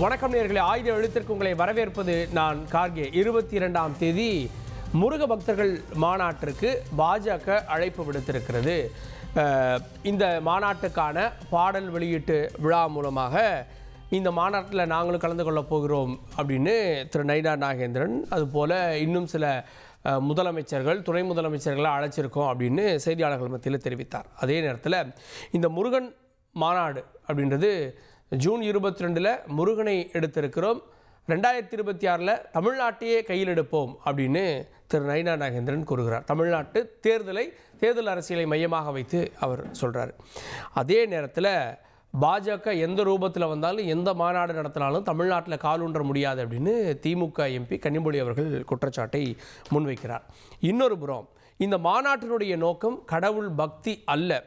வணக்கம் நேயர்களே, ஆயுத எழுத்திற்கு உங்களை வரவேற்பது நான் கார்கே. 22ஆம் தேதி முருக பக்தர்கள் மாநாட்டிற்கு பாஜக அழைப்பு விடுத்திருக்கிறது. இந்த மாநாட்டுக்கான பாடல் வெளியீட்டு விழா மூலமாக இந்த மாநாட்டில் நாங்களும் கலந்து கொள்ளப் போகிறோம் அப்படின்னு திரு நயினார் நாகேந்திரன், அதுபோல் இன்னும் சில முதலமைச்சர்கள், துணை முதலமைச்சர்களை அழைச்சிருக்கோம் அப்படின்னு செய்தியாளர்கள் மத்தியில் தெரிவித்தார். அதே நேரத்தில் இந்த முருகன் மாநாடு அப்படின்றது ஜூன் 22 முருகனை எடுத்திருக்கிறோம், 2026 தமிழ்நாட்டையே கையில் எடுப்போம் அப்படின்னு திரு நயினார் நாகேந்திரன் கூறுகிறார். தமிழ்நாட்டு தேர்தல் அரசியலை மையமாக வைத்து அவர் சொல்கிறார். அதே நேரத்தில் பாஜக எந்த ரூபத்தில் வந்தாலும் எந்த மாநாடு நடத்தினாலும் தமிழ்நாட்டில் காலூன்ற முடியாது அப்படின்னு திமுக எம்பி கனிமொழி அவர்கள் குற்றச்சாட்டை முன்வைக்கிறார். இன்னொரு புறம் இந்த மாநாட்டினுடைய நோக்கம் கடவுள் பக்தி அல்ல,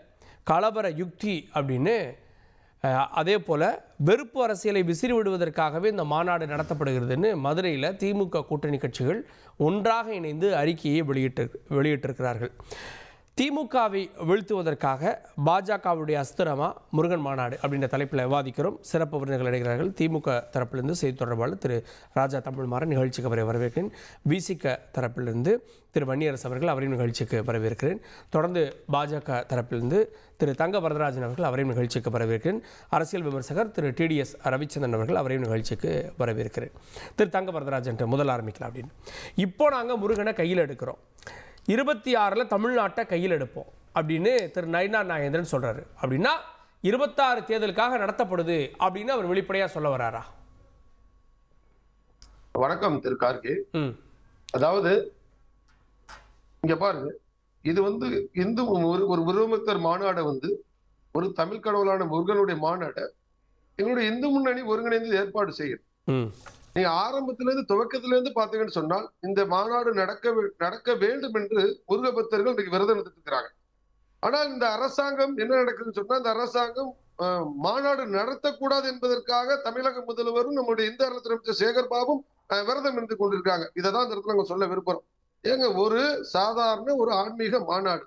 கலவர யுக்தி அப்படின்னு, அதே போல் வெறுப்பு அரசியலை விசிறி விடுவதற்காகவே இந்த மாநாடு நடத்தப்படுகிறதுன்னு மதுரையில் திமுக கூட்டணி கட்சிகள் ஒன்றாக இணைந்து அறிக்கையை வெளியிட்டிருக்கிறார்கள். திமுகவை வீழ்த்துவதற்காக பாஜகவுடைய அஸ்திரமா முருகன் மாநாடு அப்படின்ற தலைப்பில் விவாதிக்கிறோம். சிறப்பு விருந்தினர்கள் இணைகிறார்கள். திமுக தரப்பிலிருந்து செய்தி தொடர்பாளர் திரு ராஜா தமிழ்மாறன் நிகழ்ச்சிக்கு வரவேற்கிறேன். விசிக தரப்பிலிருந்து திரு வன்னியரசு அவர்கள், அவரையும் நிகழ்ச்சிக்கு வரவேற்கிறேன். தொடர்ந்து பாஜக தரப்பிலிருந்து திரு தங்க வரதராஜன் அவர்கள், அவரையும் நிகழ்ச்சிக்கு வரவேற்கிறேன். அரசியல் விமர்சகர் திரு டிடிஎஸ் ரவிச்சந்திரன் அவர்கள், அவரையும் நிகழ்ச்சிக்கு வரவேற்கிறேன். திரு தங்க வரதராஜன் முதல் ஆரம்பிக்கலாம் அப்படின்னு. இப்போ நாங்கள் முருகனை கையில் எடுக்கிறோம், 26 தமிழ்நாட்டை கையில் எடுப்போம் அப்படின்னு திரு நயினார் நாகேந்திரன் சொல்றாரு. அப்படின்னா 26 தேர்தலுக்காக நடத்தப்படுது அப்படின்னு அவர் வெளிப்படையா சொல்ல வராரா? வணக்கம் திரு கார்கே. அதாவது இங்க பாருங்க, இது இந்து ஒரு உருவமத்தர் மாநாடு ஒரு தமிழ் கடவுளான முருகனுடைய மாநாடை எங்களுடைய இந்து முன்னணி ஒருங்கிணைந்து ஏற்பாடு செய்யும். நீங்க ஆரம்பத்திலிருந்து துவக்கத்திலிருந்து பாத்தீங்கன்னு சொன்னால் இந்த மாநாடு நடக்க வேண்டும் என்று முருக பக்தர்கள் இன்னைக்கு விரதம் எடுத்துட்டு இருக்கிறாங்க. ஆனால் இந்த அரசாங்கம் என்ன நடக்குதுன்னு சொன்னா, இந்த அரசாங்கம் மாநாடு நடத்தக்கூடாது என்பதற்காக தமிழக முதல்வரும் நம்முடைய இந்து அறநிலையத்துறை அமைச்சர் சேகர் பாபும் விரதம் இருந்து கொண்டிருக்காங்க. இதைதான் இந்த இடத்துல நாங்க சொல்ல விரும்புறோம். ஏங்க, ஒரு சாதாரண ஒரு ஆன்மீக மாநாடு,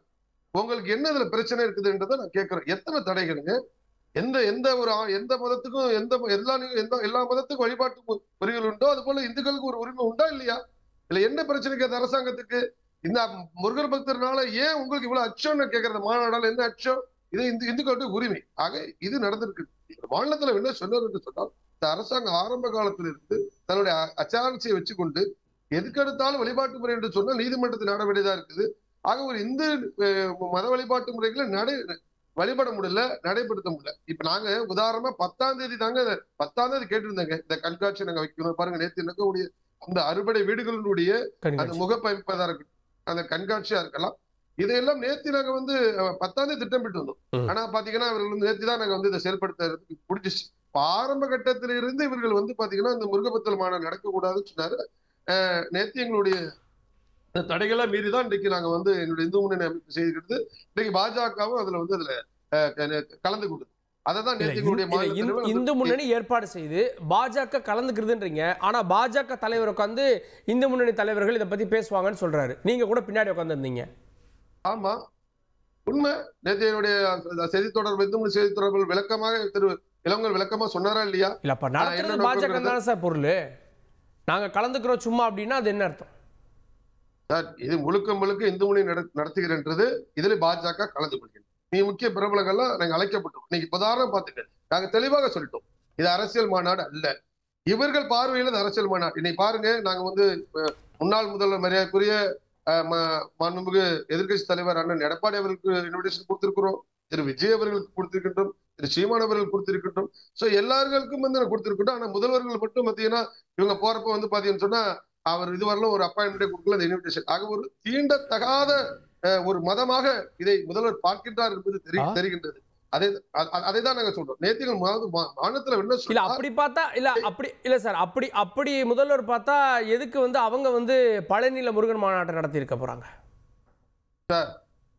உங்களுக்கு என்ன இதுல பிரச்சனை இருக்குதுன்றதை நான் கேட்கிறேன். எத்தனை தடைகளுங்க? எந்த மதத்துக்கும் எல்லா மதத்துக்கும் வழிபாட்டு உரிமைகள் உண்டோ அது போல இந்துக்களுக்கு ஒரு உரிமை உண்டா இல்லையா? இல்ல என்ன பிரச்சனைக்கு அந்த அரசாங்கத்துக்கு? இந்த முருகர் பக்தர்னால ஏன் உங்களுக்கு இவ்வளவு அச்சம்னு கேட்கறது? மாநாடால என்ன அச்சம்? இது இந்துக்களுடைய உரிமை. ஆக இது நடந்திருக்கு. மாநிலத்துல என்ன சொன்னார் என்று சொன்னால், இந்த அரசாங்கம் ஆரம்ப காலத்தில் இருந்து தன்னுடைய அச்சாரட்சியை வச்சுக்கொண்டு எதுக்கெடுத்தாலும் வழிபாட்டு முறை என்று சொன்னால் நீதிமன்றத்தில் நாட வேண்டியதா இருக்குது. ஆக ஒரு இந்து மத வழிபாட்டு முறைகளை வழிபட முடியல, நடைபெறுத்த முடியல. இப்ப நாங்க உதாரணமா 10ஆம் தேதி கேட்டிருந்தாங்க, இந்த கண்காட்சி நாங்க வைக்கணும் பாருங்க. நேற்று இருக்கக்கூடிய அந்த அறுபடை வீடுகளினுடைய அந்த முகப்பமைப்பதா இருக்கட்டும், அந்த கண்காட்சியா இருக்கலாம், இதையெல்லாம் நேற்று நாங்க 10ஆம் தேதி திட்டமிட்டு வந்தோம். ஆனா பாத்தீங்கன்னா இவர்கள் நேற்று தான் நாங்க இதை செயல்படுத்துறதுக்கு முடிஞ்சிச்சு. ஆரம்ப கட்டத்தில இருந்து இவர்கள் பாத்தீங்கன்னா இந்த முருகபத்தல் மாநாடு நடக்கக்கூடாதுன்னு சொன்னாரு. நேற்று எங்களுடைய தடைகளை மீறிதான் இன்றைக்கு நாங்க என்னுடைய இந்து முன்னணி அமைப்பு செய்துக்கிட்டு இன்னைக்கு பாஜகவும் அதுல கலந்து கொடுத்து அதான் இந்து முன்னணி ஏற்பாடு செய்து பாஜக கலந்துக்கிறதுன்றீங்க. ஆனா பாஜக தலைவர் உட்கார்ந்து இந்து முன்னணி தலைவர்கள் இதை பத்தி பேசுவாங்கன்னு சொல்றாரு. நீங்க கூட பின்னாடி உட்கார்ந்து இருந்தீங்க. ஆமா, உண்மை. நேற்று என்னுடைய செய்தி தொடர்பு, இந்து முன்னணி செய்தி தொடர்பு விளக்கமாக திரு இளங்கல் விளக்கமா சொன்னாரா இல்லையா? இல்லப்பா, நடத்துறது பாஜக தானே சார் பொருள். நாங்க கலந்துக்கிறோம் சும்மா அப்படின்னா அது என்ன அர்த்தம் சார்? இது முழுக்க இந்து முன்னணி நடத்துகிறன்றது இதுல பாஜக கலந்து கொள்கிறது. நீங்க முக்கிய பிரபலங்கள்லாம் நாங்க அழைக்கப்பட்டோம். இன்னைக்கு உதாரணம் பார்த்துக்க, நாங்க தெளிவாக சொல்லிட்டோம், இது அரசியல் மாநாடு அல்ல. இவர்கள் பார்வையில் இது அரசியல் மாநாடு. இன்னைக்கு பாருங்க, நாங்க முன்னாள் முதல்வர் மரியாதைக்குரிய மாண்புமிகு எதிர்கட்சி தலைவர் அண்ணன் எடப்பாடி அவர்களுக்கு இன்விடேஷன் கொடுத்திருக்கிறோம், திரு விஜய் அவர்களுக்கு கொடுத்திருக்கின்றோம், திரு சீமான் அவர்கள் கொடுத்திருக்கின்றோம். சோ எல்லாருக்கும் கொடுத்திருக்கின்றோம். ஆனா முதல்வர்கள் மட்டும் பாத்தீங்கன்னா இவங்க போறப்ப பாத்தீங்கன்னு சொன்னா அவர் இதுவரையிலும் ஒரு அப்பாயின்மெண்ட் கொடுக்கல, அந்த இன்விடேஷன். ஆக ஒரு தீண்டத்தகாத ஒரு மதமாக இதை முதல்வர் பார்க்கின்றார் என்பது தெரிகின்றது. அதைதான் நாங்க சொல்றோம். நேற்று மாநிலத்துல என்ன இல்ல அப்படி பார்த்தா இல்ல சார், அப்படி முதல்வர் பார்த்தா எதுக்கு அவங்க பழனியில முருகன் மாநாட்டை நடத்தி இருக்க போறாங்க சார்?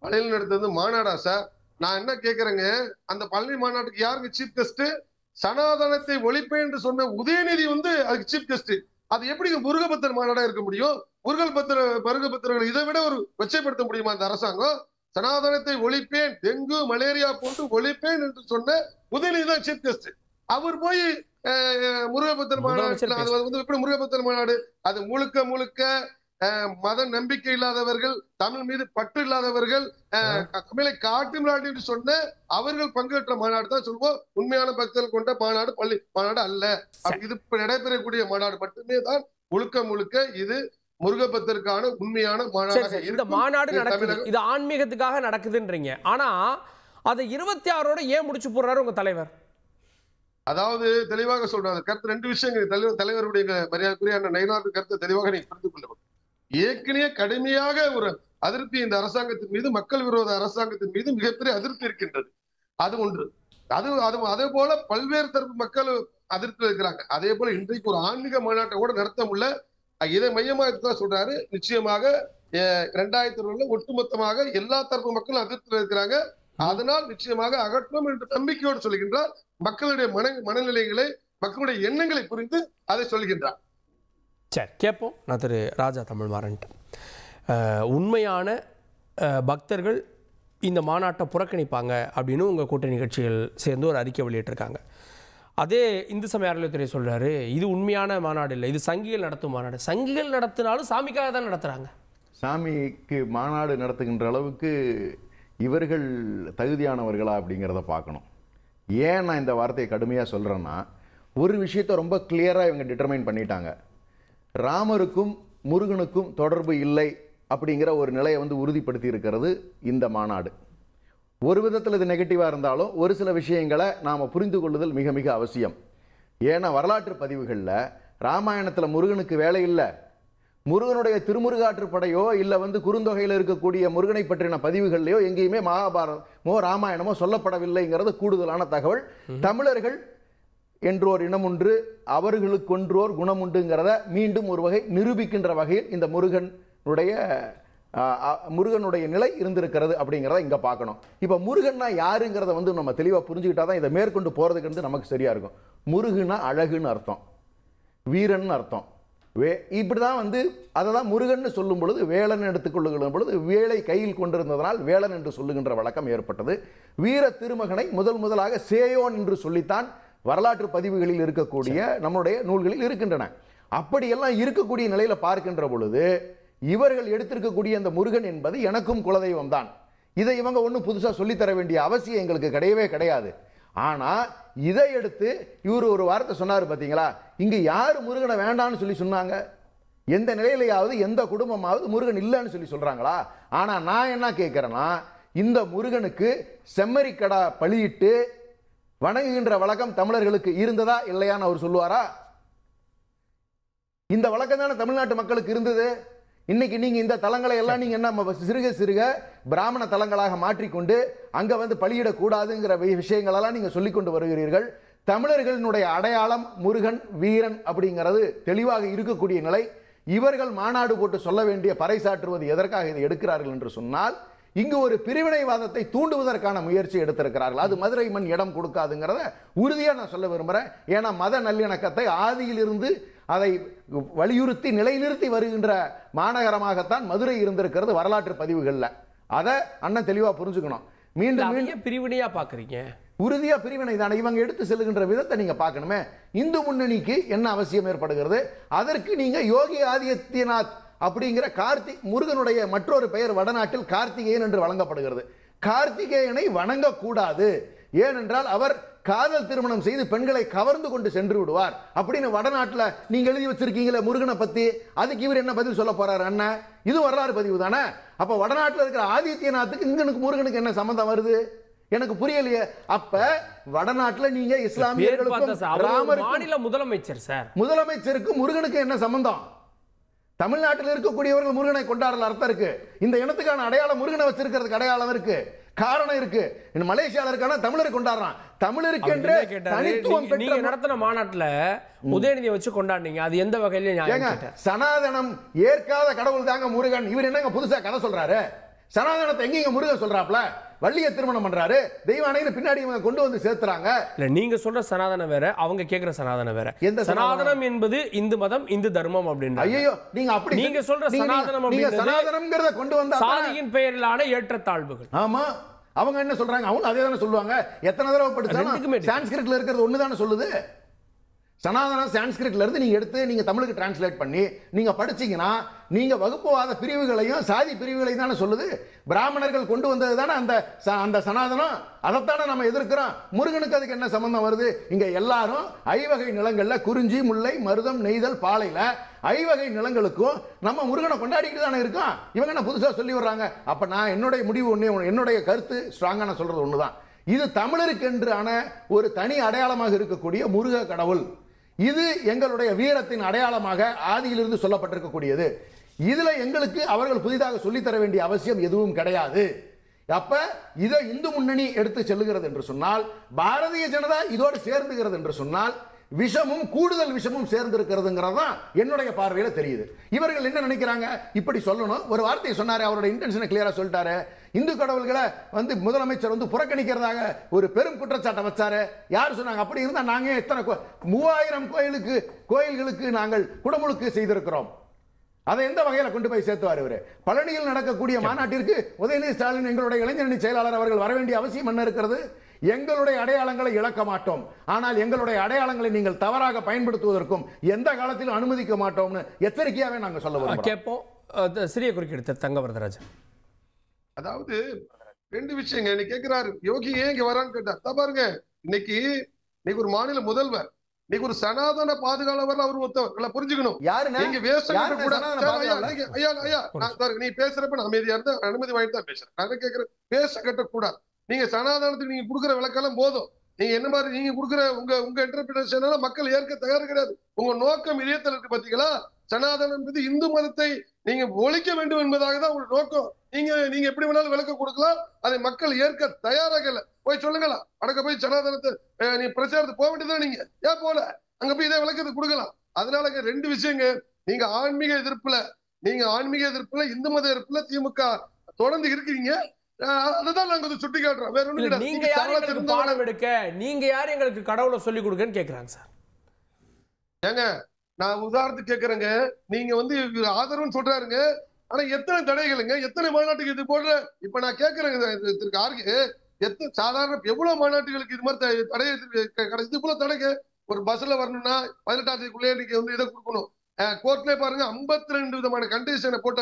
பழனியில் நடத்துறது மாநாடா சார்? நான் என்ன கேக்குறேங்க, அந்த பழனி மாநாட்டுக்கு யாருக்கு சீஃப் கெஸ்ட்? சனாதனத்தை ஒழிப்பேன் என்று சொன்ன உதயநிதி அதுக்கு சீஃப் கெஸ்ட். அது எப்படி முருகபக்தர் மாநாடா இருக்க முடியும்? முருகபக்தர்கள் இதை விட ஒரு கொச்சைப்படுத்த முடியுமா இந்த அரசாங்கம்? சனாதனத்தை ஒழிப்பேன், டெங்கு மலேரியா போன்று ஒழிப்பேன் என்று சொன்ன உதயநிதி தான் சீஃப் கெஸ்ட். அவர் போய் முருகபக்தர் மாநாடு, அது வந்து எப்படி முருகபக்தர் மாநாடு, அது முழுக்க முழுக்க மத நம்பிக்கை இல்லாதவர்கள், தமிழ் மீது பற்று இல்லாதவர்கள், தமிழை காட்டு என்று சொன்ன அவர்கள் பங்கேற்ற மாநாடு தான் சொல்வோம். உண்மையான பக்தர்கள் கொண்ட மாநாடு பள்ளி மாநாடு அல்ல. இது நடைபெறக்கூடிய மாநாடு மட்டுமே தான் முழுக்க முழுக்க இது முருகபக்தருக்கான உண்மையான மாநாடு. இந்த மாநாடு நடக்குது, இது ஆன்மீகத்துக்காக நடக்குதுன்றீங்க. ஆனா அதை 26ஓட ஏன் முடிச்சு போடுறாரு உங்க தலைவர்? அதாவது தெளிவாக சொல்றாரு கருத்து. ரெண்டு விஷயங்கள் தலைவருடைய மரியாதைக்குரிய நயினார் கருத்தை தெளிவாக நீங்க புரிந்து கொள்ள வேண்டும். ஏற்கனவே கடுமையாக ஒரு அதிருப்தி இந்த அரசாங்கத்தின் மீது, மக்கள் விரோத அரசாங்கத்தின் மீது மிகப்பெரிய அதிருப்தி இருக்கின்றது. அது ஒன்று. அதே போல பல்வேறு தரப்பு மக்கள் அதிருப்தி இருக்கிறாங்க. அதே போல இன்றைக்கு ஒரு ஆன்மீக மாநாட்டை கூட நடத்த முடியல. இதை மையமாக தான் சொல்றாரு. நிச்சயமாக 2020 ஒட்டுமொத்தமாக எல்லா தரப்பு மக்களும் அதிருப்தியில் இருக்கிறாங்க. அதனால் நிச்சயமாக அகற்றும் என்று நம்பிக்கையோடு சொல்கின்றார். மக்களுடைய மனநிலைகளை, மக்களுடைய எண்ணங்களை புரிந்து அதை சொல்கின்றார். சரி, கேட்போம். நான் திரு ராஜா தமிழ்மாறன், உண்மையான பக்தர்கள் இந்த மாநாட்டை புறக்கணிப்பாங்க அப்படின்னு உங்கள் கூட்டணி நிகழ்ச்சிகள் சேர்ந்து ஒரு அறிக்கை வெளியிட்டிருக்காங்க. அதே இந்து சமய அறநிலையத்துறை சொல்கிறாரு, இது உண்மையான மாநாடு இல்லை, இது சங்கிகள் நடத்தும் மாநாடு. சங்கிகள் நடத்தினாலும் சாமிக்காக தான் நடத்துகிறாங்க. சாமிக்கு மாநாடு நடத்துகின்ற அளவுக்கு இவர்கள் தகுதியானவர்களா அப்படிங்கிறத பார்க்கணும். ஏன் நான் இந்த வார்த்தையை கடுமையாக சொல்கிறேன்னா, ஒரு விஷயத்தை ரொம்ப கிளியராக இவங்க டிட்டர்மைன் பண்ணிட்டாங்க. ராமருக்கும் முருகனுக்கும் தொடர்பு இல்லை அப்படிங்கிற ஒரு நிலையை வந்து உறுதிப்படுத்தி இருக்கிறது இந்த மாநாடு. ஒரு விதத்தில் இது நெகட்டிவாக இருந்தாலும் ஒரு சில விஷயங்களை நாம் புரிந்து கொள்ளுதல் மிக மிக அவசியம். ஏன்னா வரலாற்று பதிவுகளில் ராமாயணத்தில் முருகனுக்கு வேலை இல்லை, முருகனுடைய திருமுருகாற்றுப்படையோ இல்லை வந்து குறுந்தொகையில் இருக்கக்கூடிய முருகனை பற்றின பதிவுகள்லையோ எங்கேயுமே மகாபாரதமோ ராமாயணமோ சொல்லப்படவில்லைங்கிறது கூடுதலான தகவல். தமிழர்கள் என்றோர் இனம் உண்டு, அவர்களுக்கு ஒன்றோர் குணம் உண்டுங்கிறத மீண்டும் ஒரு வகை நிரூபிக்கின்ற வகையில் இந்த முருகனுடைய நிலை இருந்திருக்கிறது அப்படிங்கிறத இங்கே பார்க்கணும். இப்போ முருகன்னா யாருங்கிறத வந்து நம்ம தெளிவாக புரிஞ்சுக்கிட்டா தான் இதை மேற்கொண்டு போகிறதுக்கு வந்து நமக்கு சரியாக இருக்கும். முருகனா அழகுன்னு அர்த்தம், வீரன் அர்த்தம். இப்படி தான் வந்து அதை தான் முருகன் சொல்லும் பொழுது வேலன் எடுத்துக்கொள்ளுகிற பொழுது வேலை கையில் கொண்டிருந்ததனால் வேலன் என்று சொல்லுகின்ற வழக்கம் ஏற்பட்டது. வீர திருமகனை முதலாக சேயோன் என்று சொல்லித்தான் வரலாற்று பதிவுகளில் இருக்கக்கூடிய நம்முடைய நூல்களில் இருக்கின்றன. அப்படியெல்லாம் இருக்கக்கூடிய நிலையில பார்க்கின்ற பொழுது இவர்கள் எடுத்திருக்கக்கூடிய அந்த முருகன் என்பது எனக்கும் குலதெய்வம் தான். இதை இவங்க ஒன்றும் புதுசாக சொல்லித்தர வேண்டிய அவசியம் எங்களுக்கு கிடையவே கிடையாது. ஆனால் இதை எடுத்து இவர் ஒரு வார்த்தை சொன்னார் பார்த்தீங்களா, இங்கே யார் முருகனை வேண்டான்னு சொன்னாங்க? எந்த நிலையிலையாவது எந்த குடும்பமாவது முருகன் இல்லைன்னு சொல்கிறாங்களா? ஆனால் நான் என்ன கேட்குறேன்னா, இந்த முருகனுக்கு செம்மறிக்கடா பலியிட்டு வணங்குகின்ற வழக்கம் தமிழர்களுக்கு இருந்ததா இல்லையான்னு அவர் சொல்லுவாரா? இந்த வழக்கம் தானே தமிழ்நாட்டு மக்களுக்கு இருந்தது. இன்னைக்கு நீங்க இந்த தலங்களை எல்லாம் நீங்க என்ன சிறுக பிராமண தலங்களாக மாற்றிக்கொண்டு அங்க வந்து பலியிடக்கூடாதுங்கிற விஷயங்களெல்லாம் நீங்க சொல்லிக்கொண்டு வருகிறீர்கள். தமிழர்களினுடைய அடையாளம் முருகன் வீரன் அப்படிங்கிறது தெளிவாக இருக்கக்கூடிய நிலை. இவர்கள் மாநாடு போட்டு சொல்ல வேண்டிய பறைசாற்றுவது எதற்காக இதை எடுக்கிறார்கள் என்று சொன்னால், இங்கு ஒரு பிரிவினைவாதத்தை தூண்டுவதற்கான முயற்சி எடுத்திருக்கிறார்கள். அது மதுரை மண் இடம் கொடுக்காதுங்கிறத உறுதியாக நான் சொல்ல விரும்புகிறேன். ஏன்னா மத நல்லிணக்கத்தை ஆதியிலிருந்து அதை வலியுறுத்தி நிலைநிறுத்தி வருகின்ற மாநகரமாகத்தான் மதுரை இருந்திருக்கிறது வரலாற்று பதிவுகளில். அதை அண்ணன் தெளிவாக புரிஞ்சுக்கணும். மீண்டும் பிரிவினையா பார்க்குறீங்க? உறுதியா பிரிவினை தானே. இவங்க எடுத்து செல்லுகின்ற விதத்தை நீங்க பார்க்கணுமே. இந்து முன்னணிக்கு என்ன அவசியம் ஏற்படுகிறது? அதற்கு நீங்க யோகி ஆதித்யநாத் அப்படிங்கிற முருகனுடைய மற்றொரு பெயர் வடநாட்டில் கார்த்திகேயன் என்று வழங்கப்படுகிறது. கார்த்திகேயனை வணங்கக்கூடாது, ஏனென்றால் அவர் காதல் திருமணம் செய்து பெண்களை கவர்ந்து கொண்டு சென்று விடுவார் அப்படின்னு வடநாட்டில் நீங்க எழுதி வச்சிருக்கீங்களே முருகனை பத்தி. அதுக்கு இவர் என்ன பதில் சொல்ல போறாரு? அண்ணன், இது வரலாறு பதிவு தானே. அப்ப வடநாட்டில் இருக்கிற ஆதித்யநாத்துக்கு இங்கனுக்கு முருகனுக்கு என்ன சம்பந்தம் வருது? எனக்கு புரியலையே. அப்ப வடநாட்டுல நீங்க இஸ்லாமியர்களுக்கும் மாநில முதலமைச்சர் சார், முதலமைச்சருக்கு முருகனுக்கு என்ன சம்பந்தம்? தமிழ்நாட்டில் இருக்கக்கூடியவர்கள் முருகனை கொண்டாடல அர்த்தம் இருக்கு. இந்த இனத்துக்கான அடையாளம் முருகனை வச்சிருக்கிறதுக்கு அடையாளம் இருக்கு, காரணம் இருக்கு. மலேசியால இருக்கான தமிழரை கொண்டாடுறான். தமிழருக்கு என்று தனித்துவம் பெற்ற நீங்க நடத்தின மாநாட்டுல உதயநிதியை வச்சு கொண்டாடுனீங்க. அது எந்த வகையில? சனாதனம் ஏற்காத கடவுள் தாங்க முருகன். இவர் என்னங்க புதுசா கதை சொல்றாரு? சனாதனத்தை எங்க முருகன் சொல்றாப்ல? வள்ளிய திருமணம் பண்றாரு, தெய்வானைன்னு பின்னாடி இவங்க கொண்டு வந்து சேர்த்துறாங்க. இல்ல, நீங்க சொல்ற சனாதனம் வேற, அவங்க கேக்குற சனாதனம் வேற. எந்த சனாதனம் என்பது இந்து மதம், இந்து தர்மம் அப்படின்னு. ஐயோ, நீங்க அப்படி நீங்க சொல்ற சனாதனம் சனாதனம்ங்கறத கொண்டு வந்தா சாதியின் பெயரிலான ஏற்றத்தாழ்வுகள். ஆமா, அவங்க என்ன சொல்றாங்க? அவங்க அதே தானே சொல்லுவாங்க. எத்தனை தடவை படிச்சாலும் சான்ஸ்கிரிட்ல இருக்கிறது ஒண்ணுதானே சொல்லுது. சனாதன சான்ஸ்கிரிட்ல இருந்து நீங்க எடுத்து நீங்க தமிழுக்கு டிரான்ஸ்லேட் பண்ணி நீங்க படிச்சீங்கன்னா நீங்க வகுப்புவாத பிரிவுகளையும் சாதி பிரிவுகளையும் தானே சொல்லுது. பிராமணர்கள் கொண்டு வந்தது தானே அந்த சனாதனம். அதைத்தானே நம்ம எதிர்க்கிறோம். முருகனுக்கு அதுக்கு என்ன சம்பந்தம் வருது? இங்க எல்லாரும் ஐவகை நிலங்கள்ல குறிஞ்சி, முல்லை, மருதம், நெய்தல், பாலையில ஐவகை நிலங்களுக்கும் நம்ம முருகனை கொண்டாடிக்கிட்டு தானே இருக்கோம். இவங்க என்ன புதுசா சொல்லி வர்றாங்க? அப்ப நான் என்னுடைய முடிவு ஒண்ணு, என்னுடைய கருத்து ஸ்ட்ராங்கா நான் சொல்றது ஒண்ணுதான். இது தமிழருக்கென்றான ஒரு தனி அடையாளமாக இருக்கக்கூடிய முருக கடவுள். இது எங்களுடைய வீரத்தின் அடையாளமாக ஆதியிலிருந்து சொல்லப்பட்டிருக்கக்கூடியது. இதுல எங்களுக்கு அவர்கள் புதிதாக சொல்லித்தர வேண்டிய அவசியம் எதுவும் கிடையாது. அப்ப இதை இந்து முன்னணி எடுத்து செல்லுகிறது என்று சொன்னால், பாரதிய ஜனதா இதோடு சேர்ந்துகிறது என்று சொன்னால், விஷமும் கூடுதல் விஷமும் சேர்ந்திருக்கிறதுங்கிறது தான் என்னுடைய பார்வையில தெரியுது. இவர்கள் என்ன நினைக்கிறாங்க? இப்படி சொல்லணும். ஒரு வார்த்தையை சொன்னாரு, அவரோட இன்டென்ஷனை கிளியரா சொல்லிட்டாரு. இந்து கடவுள்களை முதலமைச்சர் புறக்கணிக்கிறதாக ஒரு பெரும் குற்றச்சாட்டை வச்சாரு. யார் சொன்னாங்க? அப்படி இருந்தா நாங்க எத்தனை 3000 கோயில்களுக்கு நாங்கள் குடமுழுக்கு செய்திருக்கிறோம். அதை எந்த வகையில கொண்டு போய் சேர்த்துவார் இவரு? பழனியில் நடக்கக்கூடிய மாநாட்டிற்கு உதயநிதி ஸ்டாலின் எங்களுடைய இளைஞரணி செயலாளர் அவர்கள் வர வேண்டிய அவசியம் என்ன இருக்கிறது? எங்களுடைய அடையாளங்களை இழக்க மாட்டோம், ஆனால் எங்களுடைய அடையாளங்களை நீங்கள் தவறாக பயன்படுத்துவதற்கும் எந்த காலத்திலும் அனுமதிக்க மாட்டோம்னு எச்சரிக்கையாவே நாங்க சொல்ல விரும்புறோம். கேட்போம். சிறிய குறுக்கீடு தங்கவரதராஜன். அதாவது ரெண்டு விஷயங்க. நீ கேட்கிறாரு யோகி ஏன் இங்க வரான்னு கேட்டா பாருங்க, இன்னைக்கு ஒரு மாநில முதல்வர், இன்னைக்கு ஒரு சனாதன பாதுகாவலர் அவர் ஒருத்தவர் புரிஞ்சுக்கணும். நீங்க நீ பேசுறப்ப நான் அமைதியா இருந்தா அனுமதி வாங்கிட்டு தான் பேசுறேன். நான் கேட்கிறேன், பேச கட்டக்கூடாது. நீங்க சனாதனத்துக்கு நீங்க கொடுக்குற விளக்கெல்லாம் போதும். நீங்க என்ன மாதிரி நீங்க கொடுக்குற உங்க இன்டர்பிரேஷன் மக்கள் ஏற்க தயார் கிடையாது. உங்க நோக்கம் இதயத்தில் இருக்கு பாத்தீங்களா? சனாதனம் என்பது இந்து மதத்தை நீங்க ஒழிக்க வேண்டும் என்பதாக தான் உங்க நோக்கம். நீங்க எப்படி வேணாலும் விளக்க கொடுக்கலாம், அதை மக்கள் ஏற்க தயாராக இல்ல. போய் சொல்லுங்களா, அடக்க போய் சனாதனத்தை நீ பிரச்சாரத்தை போக வேண்டியதான். நீங்க ஏன் போல அங்க போய் இதே விளக்கத்தை கொடுக்கலாம். அதனால ரெண்டு விஷயங்க. நீங்க ஆன்மீக எதிர்ப்புல இந்து மத எதிர்ப்புல திமுக தொடர்ந்து இருக்கிறீங்க. அதுதான் நாங்க சுட்டி காட்டுறோம். வேற ஒண்ணு கிடையாது. நீங்க யாரு எங்களுக்கு பாடம் எடுக்க, நீங்க யாரு எங்களுக்கு கடவுளை சொல்லி கொடுக்கன்னு கேக்குறாங்க சார். ஏங்க நான் உதாரணத்துக்கு கேக்குறேங்க, நீங்க ஆதரவுன்னு சொல்றாருங்க, ஆனா எத்தனை தடைகளுங்க, எத்தனை மாநாட்டுக்கு இது போடுற. இப்ப நான் கேக்குறேங்க, எத்தனை சாதாரண எவ்வளவு மாநாட்டுகளுக்கு இது மாதிரி தடை இது போல தடைங்க. ஒரு பஸ்ல வரணும்னா 18ஆம் தேதிக்குள்ளே நீங்க இதை கொடுக்கணும். கோர்ட்ல பாருங்க 52 விதமான கண்டிஷனை போட்ட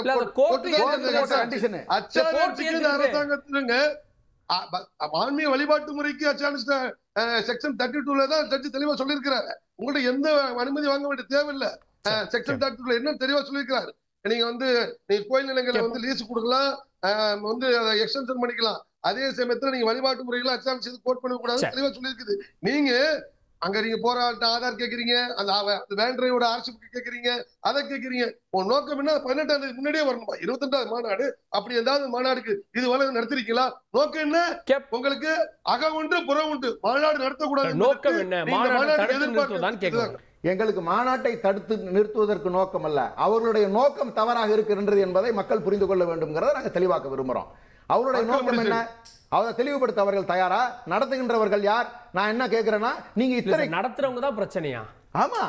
அரசாங்கத்துலங்க ஆன்மீக வழிபாட்டு முறைக்கு அச்சாணிச்சிட்ட செக்ஷன் 32ல தான் ஜட்ஜி தெளிவா சொல்லியிருக்கிறாரு. உங்கள்ட்ட எந்த அனுமதி வாங்க வேண்டிய தேவையில்லை. செக்ஷன் 32 என்ன தெளிவா சொல்லியிருக்கிறாரு. நீங்க நீங்க கோயில் நிலங்களை லீஸ் கொடுக்கலாம், அதை எக்ஸ்டென்ஷன் பண்ணிக்கலாம். அதே சமயத்துல நீங்க வழிபாட்டு முறைகளை அச்சாணிச்சு கோட் பண்ண கூடாது தெளிவா சொல்லியிருக்குது. நீங்க அங்க நீங்க போராட்ட ஆதார் கேக்குறீங்க, அந்த வேண்டரையோட ஆர்சிபுக்கு கேக்குறீங்க, அதை கேக்குறீங்க. உங்க நோக்கம் என்ன? 18ஆம் தேதி முன்னாடியே வரணுமா? 22வது மாநாடு அப்படி ஏதாவது மாநாடுக்கு இது வரை நடத்திருக்கீங்களா? நோக்கம் என்ன உங்களுக்கு? அக ஒன்று புறம் உண்டு. மாநாடு நடத்தக்கூடாது. நோக்கம் என்ன? எங்களுக்கு மாநாட்டை தடுத்து நிறுத்துவதற்கு நோக்கம் அல்ல, அவர்களுடைய நோக்கம் தவறாக இருக்கின்றது என்பதை மக்கள் புரிந்து கொள்ள வேண்டும்ங்கிறத நாங்கள் தெளிவாக்க விரும்புகிறோம். அவருடைய நோக்கம் என்ன? அவரை தெளிவுபடுத்த அவர்கள் தயாரா? நடத்துகின்றவர்கள் யார்? நான் என்ன கேட்கிறேன்னா, நீங்க இத்தனை நடத்துறவங்க தான் பிரச்சனையா? ஆமா,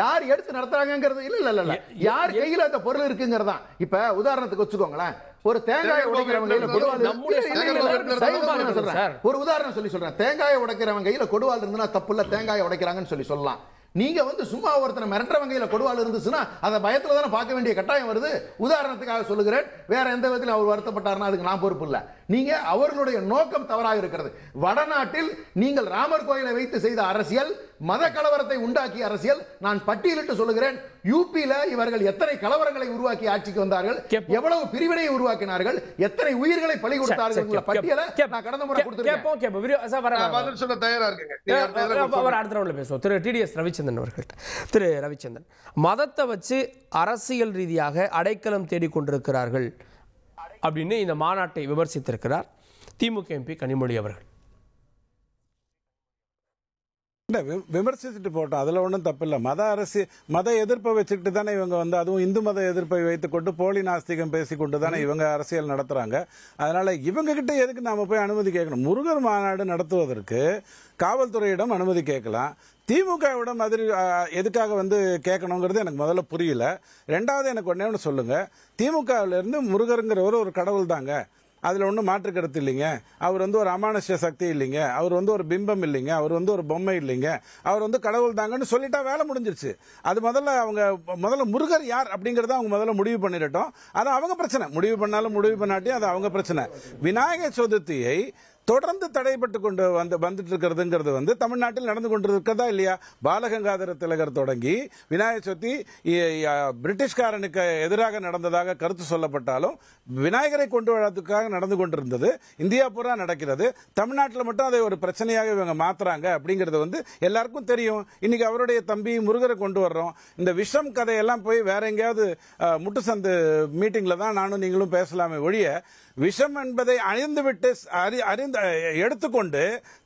யார் எடுத்து நடத்துறாங்கிறது இல்ல, யார் கையில அந்த பொருள் இருக்குங்கிறதா. இப்ப உதாரணத்துக்கு வச்சுக்கோங்களேன், ஒரு தேங்காயை உடைக்கிறவங்க கையில கொடுவாள், ஒரு உதாரணம் சொல்லி சொல்றேன். தேங்காயை உடைக்கிறவங்க கையில கொடுவாள் இருந்துன்னா தப்பு இல்ல, தேங்காயை உடைக்கிறாங்கன்னு சொல்லலாம். நீங்க சும்மா ஒருத்தனை மிரட்டுறவங்க கையில கொடுவாள் இருந்துச்சுன்னா அதை பயத்துல தானே பார்க்க வேண்டிய கட்டாயம் வருது. உதாரணத்துக்காக சொல்லுகிறேன், வேற எந்த விதத்தில் அவர் வருத்தப்பட்டார்னா அதுக்கு நான் பொறுப்பு இல்லை. நீங்க அவர்களுடைய நோக்கம் தவறாக இருக்கிறது. வடநாட்டில் நீங்கள் ராமர் கோயிலை வைத்து செய்த அரசியல் மத கலவரத்தை உண்டாக்கிய அரசியல். நான் பட்டியலிட்டு சொல்லுகிறேன், யூபியில இவர்கள் எத்தனை கலவரங்களை உருவாக்கி ஆட்சிக்கு வந்தார்கள், எவ்வளவு பிரிவினையை உருவாக்கினார்கள், எத்தனை உயிர்களை பலி கொடுத்தார்கள் பட்டியலை நான் கடந்த முறை பேசுவோம். திரு டிடிஎஸ் ரவிச்சந்திரன் அவர்கள். திரு ரவிச்சந்திரன், மதத்தை வச்சு அரசியல் ரீதியாக அடைக்கலம் தேடிக்கொண்டிருக்கிறார்கள் அப்படின்னு இந்த மாநாட்டை விமர்சித்திருக்கிறார் திமுக எம்பி கனிமொழி அவர்கள். விமர்சிச்சுட்டு போட்டோம், அதுல ஒன்றும் தப்பு இல்லை. மத எதிர்ப்பை வச்சுக்கிட்டு தானே இவங்க அதுவும் இந்து மத எதிர்ப்பை வைத்துக்கொண்டு போலி நாஸ்திகம் பேசிக்கொண்டு தானே இவங்க அரசியல் நடத்துறாங்க. அதனால இவங்க கிட்ட எதுக்கு நாம போய் அனுமதி கேட்கணும்? முருகர் மாநாடு நடத்துவதற்கு காவல்துறையிடம் அனுமதி கேட்கலாம். திமுகவிடம் எதுக்காக கேட்கணுங்கிறது எனக்கு முதல்ல புரியல. ரெண்டாவது எனக்கு ஒன்னே ஒன்று சொல்லுங்க, திமுகவில இருந்து முருகருங்கிறவர் ஒரு கடவுள் தாங்க, அதுல ஒன்றும் மாற்று கருத்து இல்லைங்க. அவர் வந்து ஒரு அமானுஷ்ய சக்தி இல்லைங்க, அவர் வந்து ஒரு பிம்பம் இல்லைங்க, அவர் வந்து ஒரு பொம்மை இல்லைங்க, அவர் வந்து கடவுள் தாங்கன்னு சொல்லிட்டா வேலை முடிஞ்சிருச்சு. அது முதல்ல முருகர் யார் அப்படிங்கறத அவங்க முதல்ல முடிவு பண்ணிடட்டும். அது அவங்க பிரச்சனை. முடிவு பண்ணாலும் முடிவு பண்ணாட்டியும் அது அவங்க பிரச்சனை. விநாயகர் சதுர்த்தியை தொடர்ந்து தடைப்பட்டு கொண்டு வந்துட்டு இருக்கிறதுங்கிறது வந்து தமிழ்நாட்டில் நடந்து கொண்டிருக்கிறதா இல்லையா? பாலகங்காதர திலகர் தொடங்கி விநாயகர் சதுர்த்தி பிரிட்டிஷ்காரனுக்கு எதிராக நடந்ததாக கருத்து சொல்லப்பட்டாலும் விநாயகரை கொண்டு வரதுக்காக நடந்து கொண்டிருந்தது. இந்தியா பூரா நடக்கிறது. தமிழ்நாட்டில் மட்டும் அதை ஒரு பிரச்சனையாக இவங்க மாத்துறாங்க அப்படிங்கிறது வந்து எல்லாருக்கும் தெரியும். இன்னைக்கு அவருடைய தம்பி முருகரை கொண்டு வர்றோம். இந்த விஷம் கதையெல்லாம் போய் வேற எங்கேயாவது முட்டுசந்து மீட்டிங்ல தான் நானும் நீங்களும் பேசலாமே ஒழிய, விஷம் என்பதை அறிந்துவிட்டு எடுத்துக்கொண்டு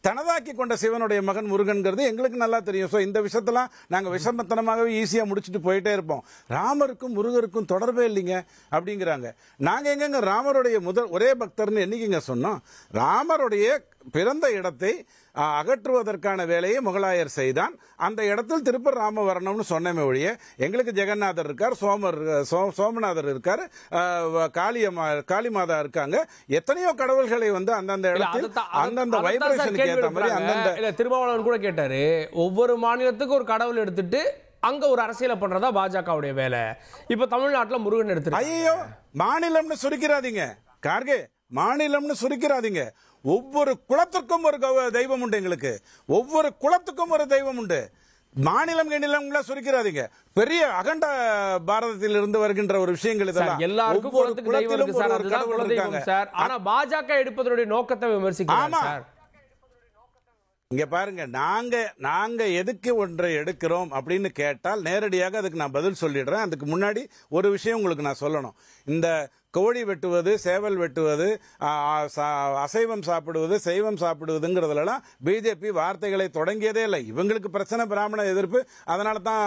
தனதாக்கி கொண்ட சிவனுடைய மகன் முருகன்கிறது எங்களுக்கு நல்லா தெரியும். சோ இந்த விஷயத்தெல்லாம் நாங்க விஷமத்தனமாகவே ஈஸியா முடிச்சுட்டு போயிட்டே இருப்போம். ராமருக்கும் முருகருக்கும் தொடர்பே இல்லைங்க அப்படிங்கிறாங்க. நாங்க எங்க ராமருடைய ஒரே பக்தர்னு என்னைக்குங்க சொன்னோம்? ராமருடைய பிறந்த இடத்தை அகற்றுவதற்கான வேலையை முகலாயர் செய்தான். அந்த இடத்தில் திருப்பர் ராம வரணும்னு சொன்னமே ஒழிய, எங்களுக்கு ஜெகநாதர் இருக்கார், சோமநாதர் இருக்கார், காளிமாதா இருக்காங்க. எத்தனையோ கடவுள்களை வந்து அந்தந்த இடத்தில் அந்தந்த வைப்ரேஷனுக்கு ஏற்ற மாதிரி அந்தந்த திருமாவளவன் கூட கேட்டாரு, ஒவ்வொரு மாநிலத்துக்கும் ஒரு கடவுள் எடுத்துட்டு அங்க ஒரு அரசியலை பண்றதா பாஜகவுடைய வேலை. இப்ப தமிழ்நாட்டில் முருகன் எடுத்து ஐயோ மாநிலம்னு சுருக்கிறாதீங்க கார்கே, மாநிலம்னு சுருக்கிறாதீங்க. ஒவ்வொரு குலத்துக்கும் ஒரு தெய்வம் உண்டு. எங்களுக்கு ஒவ்வொரு குலத்துக்கும் ஒரு தெய்வம் உண்டு. மாநிலம் சுருக்கிறாதீங்க. பெரிய அகண்ட பாரதத்தில் இருந்து வருகின்ற ஒரு விஷயங்கள் இதெல்லாம் எல்லாருக்கும் ஆனா பாஜக எடுப்பதனுடைய நோக்கத்தை விமர்சிக்கிறாங்க சார். இங்க பாருங்க, நாங்க எதுக்கு ஒன்றை எடுக்கிறோம் அப்படின்னு கேட்டால் நேரடியாக அதுக்கு நான் பதில் சொல்லிடுறேன். அதுக்கு முன்னாடி ஒரு விஷயம் உங்களுக்கு நான் சொல்லணும். இந்த கோழி வெட்டுவது, சேவல் வெட்டுவது, அசைவம் சாப்பிடுவது, சைவம் சாப்பிடுவதுங்கிறதுலாம் பிஜேபி வார்த்தைகளை தொடங்கியதே இல்லை. இவங்களுக்கு பிரச்சனை பிராமண எதிர்ப்பு. அதனால தான்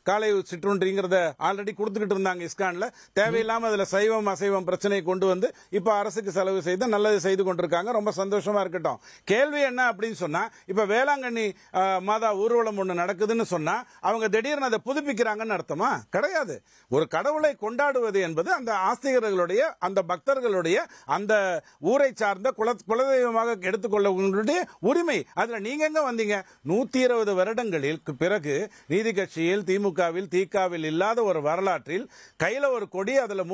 காலை சிற்றுண்டிங்கிறத ஆல்ரெடி கொடுத்துக்கிட்டு இருந்தாங்க இஸ்கான்ல. தேவையில்லாம அதுல சைவம் அசைவம் பிரச்சனையை கொண்டு வந்து இப்ப அரசுக்கு செலவு செய்து நல்லது செய்து கொண்டிருக்காங்க. ரொம்ப சந்தோஷமா இருக்கட்டும். கேள்வி என்ன அப்படின்னு சொன்னா, இப்ப வேளாங்கண்ணி மாதா ஊர்வலம் ஒண்ணு நடக்குதுன்னு சொன்னா அவங்க திடீர்னு அதை புதுப்பிக்கிறாங்கன்னு அர்த்தமா? கிடையாது. ஒரு கடவுளை கொண்டாடுவது என்பது அந்த ஆஸ்திகர்களுடைய, அந்த பக்தர்களுடைய, அந்த ஊரை சார்ந்த குலதெய்வமாக எடுத்துக்கொள்ள உரிமை. அதுல நீங்க எங்க வந்தீங்க? 120 வருடங்களில் பிறகு நீதி கட்சியில், திமுகவில், திகாவில் இல்லாத ஒரு வரலாற்றில் கையில ஒரு கொடி, அதுல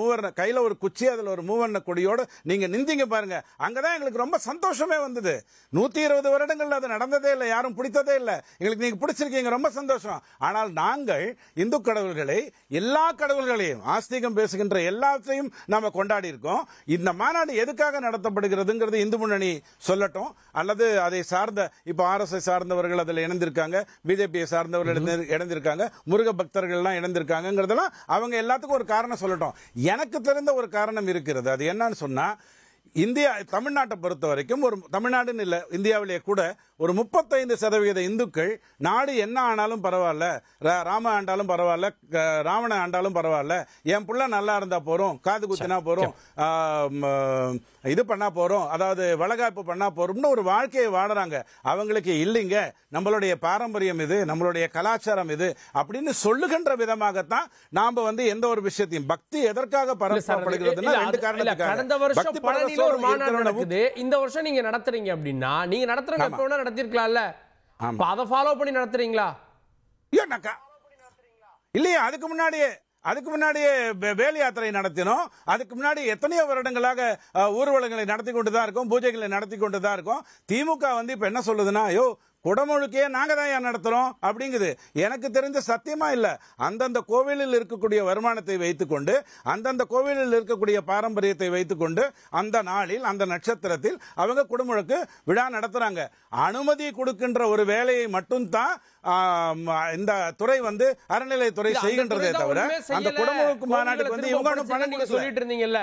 கையில ஒரு குச்சி, அதுல ஒரு மூவர்ண கொடியோட நீங்க நின்றீங்க பாருங்க. அங்கதான் எங்களுக்கு ரொம்ப சந்தோஷமே வந்தது. 120 வருடங்கள் அது நடந்ததே இல்லை, யாரும் பிடித்ததே இல்லை. எங்களுக்கு நீங்க பிடிச்சிருக்கீங்க, ரொம்ப சந்தோஷம். ஆனால் நாங்கள் இந்து கடவுள்களை, எல்லா கடவுள்களையும், ஆஸ்திகம் பேசுகின்ற எல்லாத்தையும் நாம கொண்டாடி இருக்கோம். இந்த மாநாடு எதுக்காக நடத்தப்படுகிறதுங்கிறது இந்து முன்னணி சொல்லட்டும், அல்லது அதை சார்ந்த இப்ப RSS சார்ந்தவர்கள் அதில் இணைந்திருக்காங்க, பிஜேபியை சார்ந்தவர்கள் இணைந்திருக்காங்க, முருக பக்தர்கள் எல்லாம் இணைந்திருக்காங்கிறதெல்லாம் அவங்க எல்லாத்துக்கும் ஒரு காரணம் சொல்லட்டும். எனக்கு தெரிந்த ஒரு காரணம் இருக்கிறது. அது என்னன்னு சொன்னா, தமிழ்நாட்டை பொறுத்த வரைக்கும், ஒரு தமிழ்நாடுன்னு இல்ல, இந்தியாவிலேயே கூட ஒரு 35% இந்துக்கள் நாடு என்ன ஆனாலும் பரவாயில்ல, ராம ஆண்டாலும் பரவாயில்ல, ராவண ஆண்டாலும் பரவாயில்ல, என் புள்ள நல்லா இருந்தா போறோம், காது குத்தினா போறோம், இது பண்ணா போறோம், அதாவது வளகாப்பு பண்ணா போறோம்னு ஒரு வாழ்க்கையை வாழறாங்க. அவங்களுக்கு இல்லைங்க, நம்மளுடைய பாரம்பரியம் இது, நம்மளுடைய கலாச்சாரம் இது அப்படின்னு சொல்லுகின்ற விதமாகத்தான் நாம வந்து எந்த ஒரு விஷயத்தையும், பக்தி எதற்காக பரப்பப்படுகிறதுன்னா ரெண்டு காரணத்துக்காக. கடந்த வருஷம் பழனியில ஒரு மாநாடு நடக்குது, இந்த வருஷம் நீங்க நடத்துறீங்க அப்படின்னா, நீங்க நடத்துறவங்க நடத்திருக்கலாம்ல, அதை ஃபாலோ பண்ணி நடத்துறீங்களா? இல்லையா? அதுக்கு முன்னாடியே வேல் யாத்திரை நடத்தினோம். அதுக்கு முன்னாடி எத்தனையோ வருடங்களாக ஊர்வலங்களை நடத்தி கொண்டுதான் இருக்கோம், பூஜைகளை நடத்தி கொண்டுதான் இருக்கோம். திமுக வந்து இப்ப என்ன சொல்லுதுன்னா, ஐயோ குடமுழுக்கே நாங்க தான் நடத்துறோம் அப்படிங்குது. எனக்கு தெரிஞ்ச சத்தியமா இல்ல. அந்தந்த கோவிலில் இருக்கக்கூடிய வருமானத்தை வைத்துக்கொண்டு, அந்தந்த கோவிலில் இருக்கக்கூடிய பாரம்பரியத்தை வைத்துக்கொண்டு அந்த நாளில், அந்த நட்சத்திரத்தில் அவங்க குடமுழுக்கு விழா நடத்துறாங்க. அனுமதி கொடுக்கின்ற ஒரு வேலையை மட்டும் தான் இந்த துறை வந்து அறநிலையத்துறை செய்கின்றதே தவிர அந்த குடமுழுக்கு மாநாட்டுக்கு வந்து இவங்க பணம் சொல்லிட்டு இருந்தீங்கல்ல,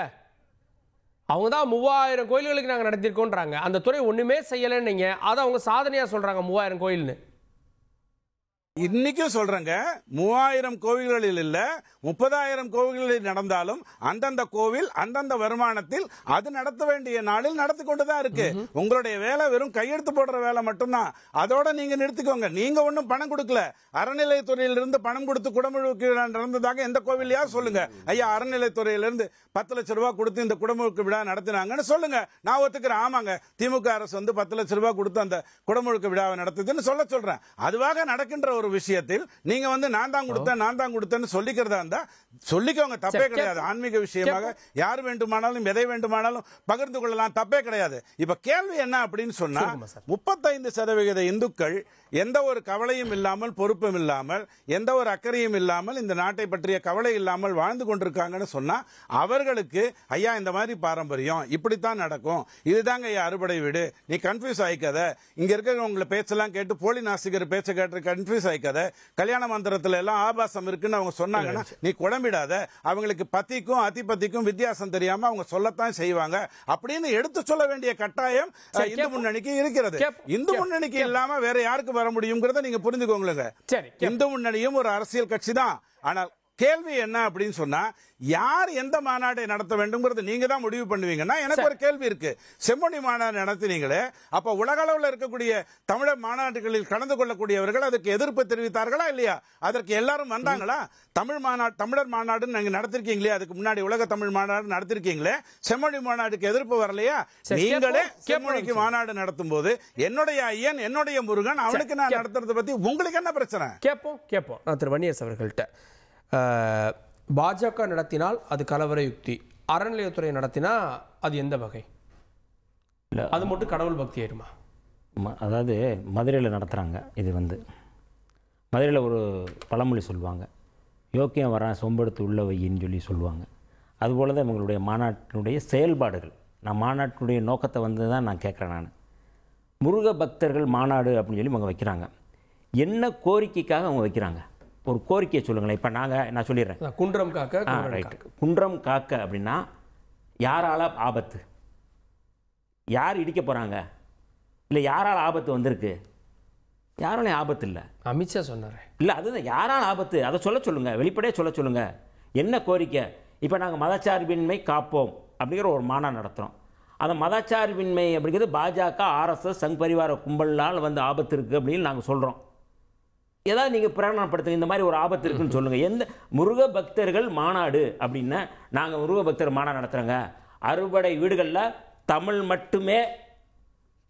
அவங்க தான் 3000 கோயில்களுக்கு நாங்கள் நடத்திருக்கோன்றாங்க. அந்த துறை ஒண்ணுமே செய்யலைன்னு, அதை அவங்க சாதனையா சொல்றாங்க 3000 கோயில்னு. இன்னைக்கும் சொல்றேங்க, 3000 கோவில்களில் இல்ல 30,000 கோவில்களில் நடந்தாலும் அந்தந்த கோவில் அந்தந்த வருமானத்தில் அது நடத்த வேண்டிய நாளில் நடத்தி கொண்டுதான் இருக்கு. உங்களுடைய வேலை வெறும் கையெழுத்து போடுற வேலை மட்டும்தான். அதோட நீங்க நிறுத்திக்கோங்க. நீங்க ஒன்னும் பணம் கொடுக்கல. அறநிலையத்துறையிலிருந்து பணம் கொடுத்து குடமுழுக்கு விழா நடந்ததாக எந்த கோவிலையா சொல்லுங்க. ஐயா, அறநிலையத்துறையிலிருந்து 10 லட்சம் ரூபாய் கொடுத்து இந்த குடமுழுக்கு விழா நடத்தினாங்கன்னு சொல்லுங்க. நான் ஒத்துக்கிறேன். ஆமாங்க, திமுக அரசு 10 லட்சம் ரூபாய் கொடுத்து அந்த குடமுழுக்கு விழாவை நடத்துதுன்னு சொல்றேன். அதுவாக நடக்கின்ற ஒரு விஷயத்தில் நீங்க நான் தான் கொடுத்தேன்னு சொல்லிக்கிறதா இருந்தா சொல்லிக்கோங்க, தப்பே கிடையாது. ஆன்மீக விஷயமாக யார் வேண்டுமானாலும் எதை வேண்டுமானாலும் பகிர்ந்து கொள்ளலாம், தப்பே கிடையாது. இப்ப கேள்வி என்ன அப்படின்னு சொன்னா, 35% இந்துக்கள் எந்த ஒரு கவலையும் இல்லாமல், பொறுப்பும் இல்லாமல், எந்த ஒரு அக்கறையும் இல்லாமல், இந்த நாட்டை பற்றிய கவலை இல்லாமல் வாழ்ந்து கொண்டிருக்காங்கன்னு சொன்னா, அவர்களுக்கு ஐயா இந்த மாதிரி பாரம்பரியம் இப்படித்தான் நடக்கும், இதுதாங்க ஐயா அறுபடை வீடு, நீ கன்ஃபியூஸ் ஆயிக்காத, இங்க இருக்கிறவங்களை பேச்செல்லாம் கேட்டு போலி நாஸ்திகர் பேச்ச கேட்டு கன்ஃபியூஸ் ஆயிக்காத, கல்யாண மந்திரத்துல எல்லாம் ஆபாசம் இருக்குன்னு அவங்க சொன்னாங்கன்னா நீ குழம்பிடாத, அவங்களுக்கு பத்திக்கும் அதிபத்திக்கும் வித்தியாசம் தெரியாம அவங்க சொல்லத்தான் செய்வாங்க அப்படின்னு எடுத்து சொல்ல வேண்டிய கட்டாயம் இந்து முன்னணிக்கு இருக்கிறது. இந்து முன்னணிக்கு இல்லாம வேற யாருக்கு வர முடியும்ங்கறத நீங்க புரிஞ்சுக்கோங்க. இந்து முன்னணியும் ஒரு அரசியல் கட்சி தான். ஆனால் கேள்வி என்ன அப்படின்னு சொன்னா, யார் எந்த மாநாட்டை நடத்த வேண்டும்ங்கிறது நீங்க தான் முடிவு பண்ணுவீங்கன்னா எனக்கு ஒரு கேள்வி இருக்கு. செம்மொழி மாநாடு நடத்தினீங்களே, அப்ப உலக அளவில் இருக்கக்கூடிய தமிழர் மாநாட்டுகளில் கலந்து கொள்ளக்கூடியவர்கள் அதுக்கு எதிர்ப்பு தெரிவித்தார்களா இல்லையா? அதற்கு எல்லாரும் வந்தாங்களா? தமிழர் மாநாடு நீங்க நடத்திருக்கீங்களே, அதுக்கு முன்னாடி உலக தமிழ் மாநாடு நடத்திருக்கீங்களே, செம்மொழி மாநாடுக்கு எதிர்ப்பு வரலையா? நீங்களே செம்மொழிக்கு மாநாடு நடத்தும் போது என்னுடைய ஐயன், என்னுடைய முருகன், அவனுக்கு நான் நடத்துறதை பத்தி உங்களுக்கு என்ன பிரச்சனை? கேட்போம் நான் திரு வன்னியரசு அவர்கள்ட்ட. பாஜக நடத்தினால் அது கலவர யுக்தி, அறநிலையத்துறை நடத்தினா அது எந்த வகை? இல்லை, அது மட்டும் கடவுள் பக்தி ஆயிருமா? அதாவது மதுரையில் நடத்துகிறாங்க. இது மதுரையில் ஒரு பழமொழி சொல்லுவாங்க, யோக்கியம் வரான் சொம்பெடுத்து உள்ள வையின்னு சொல்லி சொல்லுவாங்க. அதுபோல் தான் இவங்களுடைய மாநாட்டினுடைய செயல்பாடுகள். நான் மாநாட்டினுடைய நோக்கத்தை தான் நான் கேட்குறேன். நான் முருக பக்தர்கள் மாநாடு அப்படின்னு சொல்லி அவங்க வைக்கிறாங்க. என்ன கோரிக்கைக்காக அவங்க வைக்கிறாங்க? ஒரு கோரிக்கையை சொல்லுங்களேன். இப்போ நான் சொல்லிடுறேன். குன்றம் காக்க. ரைட். குன்றம் காக்க அப்படின்னா யாரால ஆபத்து? யார் இடிக்க போகிறாங்க? இல்லை யாரால் ஆபத்து வந்திருக்கு? யாராலையும் ஆபத்து இல்லை. அமித்ஷா சொன்னார். இல்லை, அதுதான் யாரால் ஆபத்து, அதை சொல்லுங்கள், வெளிப்படையாக சொல்லுங்கள். என்ன கோரிக்கை? இப்போ நாங்கள் மதச்சார்பின்மை காப்போம் அப்படிங்கிற ஒரு மாநாடு நடத்துகிறோம். அந்த மதச்சார்பின்மை அப்படிங்கிறது பாஜக, ஆர்எஸ்எஸ், சங் பரிவார கும்பலால் ஆபத்து இருக்குது அப்படின்னு நாங்கள் சொல்கிறோம். ஏதாவது நீங்கள் பிரகடனப்படுத்துங்க, இந்த மாதிரி ஒரு ஆபத்து இருக்குன்னு சொல்லுங்கள். எந்த முருக பக்தர்கள் மாநாடு அப்படின்னா, நாங்கள் முருக பக்தர் மாநாடு நடத்துகிறோங்க, அறுபடை வீடுகளில் தமிழ் மட்டுமே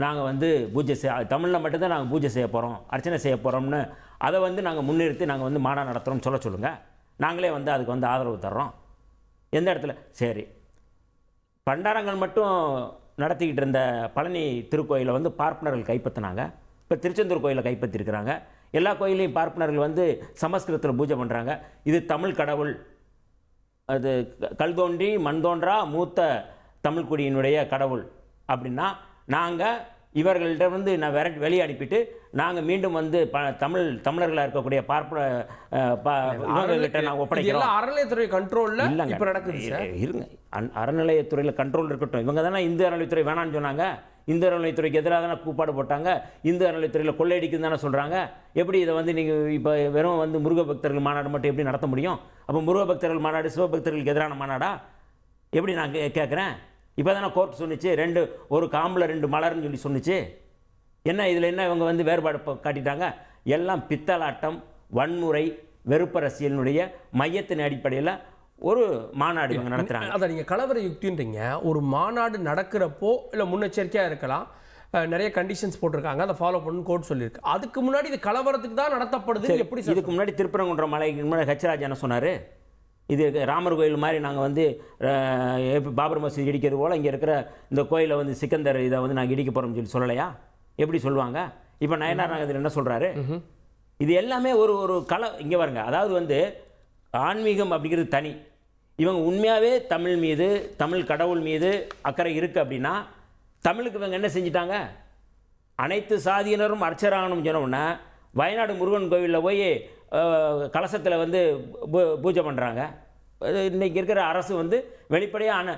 நாங்கள் பூஜை தமிழில் மட்டும்தான் நாங்கள் பூஜை செய்ய போகிறோம், அர்ச்சனை செய்ய போகிறோம்னு அதை நாங்கள் முன்னிறுத்தி நாங்கள் மாநாடு நடத்துகிறோம்னு சொல்லுங்கள். நாங்களே அதுக்கு ஆதரவு தர்றோம். எந்த இடத்துல? சரி, பண்டாரங்கள் மட்டும் நடத்திக்கிட்டு இருந்த பழனி திருக்கோயிலை பார்ப்பனர்கள் கைப்பற்றினாங்க. இப்போ திருச்செந்தூர் கோயிலை கைப்பற்றிருக்கிறாங்க. எல்லா கோயிலையும் பார்ப்பனர்கள் சமஸ்கிருதத்தில் பூஜை பண்ணுறாங்க. இது தமிழ் கடவுள், அது கல் தோன்றி மண் தோன்றா மூத்த தமிழ் குடியினுடைய கடவுள் அப்படின்னா, நாங்கள் இவர்கள்ட்ட நான் வெளியே அனுப்பிட்டு நாங்கள் மீண்டும் தமிழர்களாக இருக்கக்கூடிய பார்ப்பனர்கிட்ட நாங்கள் ஒப்படைக்கிறோம். அறநிலையத்துறை கண்ட்ரோலில் இப்போ நடக்குது. இருங்க, அறநிலையத்துறையில் கண்ட்ரோல் இருக்கட்டும். இவங்க தானே இந்து அறநிலையத்துறை வேணான்னு சொன்னாங்க. இந்து அறநிலையத்துறைக்கு எதிராக தானே கூப்பாடு போட்டாங்க. இந்து அறநிலையத்துறையில் கொள்ளையடிக்குன்னு தானே சொல்கிறாங்க. எப்படி இதை நீங்கள் இப்போ வெறும் முருக பக்தர்கள் மாநாடு மட்டும் எப்படி நடத்த முடியும்? அப்போ முருக பக்தர்கள் மாநாடு சிவபக்தர்களுக்கு எதிரான மாநாடா? எப்படி நான் கேட்குறேன். இப்போ தானே கோர்ட் சொன்னிச்சு, ஒரு காம்பில் 2 மலர்னு சொல்லி சொன்னிச்சு. என்ன இதில் என்ன இவங்க வேறுபாடு காட்டிட்டாங்க? எல்லாம் பித்தலாட்டம், வன்முறை, வெறுப்பரசியலினுடைய மையத்தின் அடிப்படையில் ஒரு மாநாடு இவங்க நடத்துகிறாங்க. அதை நீங்கள் கலவர யுக்தின்றீங்க. ஒரு மாநாடு நடக்கிறப்போ இல்லை முன்னெச்சரிக்கையாக இருக்கலாம், நிறைய கண்டிஷன்ஸ் போட்டிருக்காங்க, அதை ஃபாலோ பண்ணு கோர்ட் சொல்லியிருக்கு. அதுக்கு முன்னாடி இது கலவரத்துக்கு தான் நடத்தப்படுது. எப்படி? இதுக்கு முன்னாடி திருப்பரங்குன்ற மலைக்கு முன்னாடி ஹெச்ராஜ் என்ன சொன்னார்? இது ராமர் கோயில் மாதிரி நாங்கள் பாபர் மசூதி இடிக்கிறது போல் இங்கே இருக்கிற இந்த கோயிலை சிக்கந்தர் இதை நாங்கள் இடிக்க போகிறோம்னு சொல்லலையா? எப்படி சொல்லுவாங்க? இப்போ நயனார் நாகத்தில் என்ன சொல்கிறாரு? இது எல்லாமே ஒரு இங்கே வருங்க. அதாவது ஆன்மீகம் அப்படிங்கிறது தனி. இவங்க உண்மையாகவே தமிழ் மீது, தமிழ் கடவுள் மீது அக்கறை இருக்குது அப்படின்னா, தமிழுக்கு இவங்க என்ன செஞ்சிட்டாங்க? அனைத்து சாதியினரும் அர்ச்சராகணும் சொன்னோம்னா, வயநாடு முருகன் கோவிலில் போய் கலசத்தில் பூஜை பண்ணுறாங்க. இன்றைக்கி இருக்கிற அரசு வெளிப்படையாக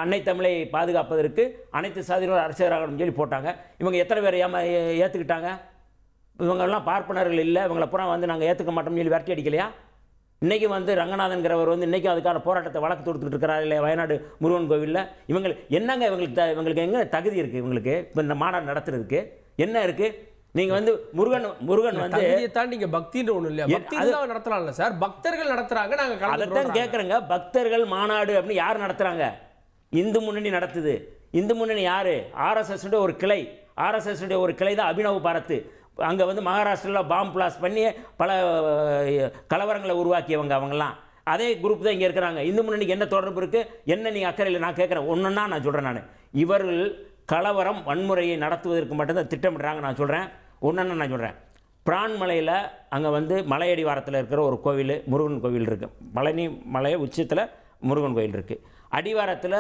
அன்னை தமிழை பாதுகாப்பதற்கு அனைத்து சாதியினரும் அர்ச்சகராகணும்னு சொல்லி போட்டாங்க. இவங்க எத்தனை பேரை ஏற்றுக்கிட்டாங்க? இவங்கெல்லாம் பார்ப்பனர்கள் இல்லை, இவங்களை பூரா வந்து நாங்கள் ஏற்றுக்க மாட்டோம்னு சொல்லி விரட்டி அடிக்கலையா? இன்றைக்கி வந்து ரங்கநாதன்கிறவர் வந்து இன்றைக்கும் அதுக்கான போராட்டத்தை வழக்கு தொடுத்துக்கிட்டு இருக்கிறார் இல்லையா வயநாடு முருகன் கோவிலில்? இவங்களுக்கு இவங்களுக்கு எங்கே தகுதி இருக்குது? இவங்களுக்கு இப்போ இந்த மாநாடு நடத்துறதுக்கு என்ன இருக்குது? நீங்கள் வந்து முருகன் வந்து தாண்டி நீங்கள் பக்தின்ற ஒன்றும் இல்லையா? பக்தி நடத்தலாம்ல சார், பக்தர்கள் நடத்துகிறாங்க, நாங்கள் அதைத்தான் கேட்குறேங்க. பக்தர்கள் மாநாடு அப்படின்னு யார் நடத்துகிறாங்க? இந்து முன்னணி நடத்துது. இந்து முன்னணி யார்? ஆர்எஸ்எஸ் ஒரு கிளை. ஆர்எஸ்எஸ் ஒரு கிளை தான் அபினவ் பாரத். அங்கே வந்து மகாராஷ்டிராவில் பாம் பிளாஸ்ட் பண்ணி பல கலவரங்களை உருவாக்கியவங்க அவங்கெல்லாம். அதே குரூப் தான் இங்கே இருக்கிறாங்க. இந்து முன்னணிக்கு என்ன தொடர்பு இருக்குது? என்ன நீங்கள் அக்கறையில் நான் கேட்குறேன். ஒன்றுன்னா நான் சொல்கிறேன். நான் இவர்கள் கலவரம் வன்முறையை நடத்துவதற்கு மட்டும்தான் திட்டமிடுறாங்க. நான் சொல்கிறேன் ஒன்றுன்னா நான் சொல்கிறேன். பிரான்மலையில் அங்கே வந்து மலையடிவாரத்தில் இருக்கிற ஒரு கோவில், முருகன் கோவில் இருக்குது. பழனி மலை உச்சத்தில் முருகன் கோவில் இருக்குது. அடிவாரத்தில்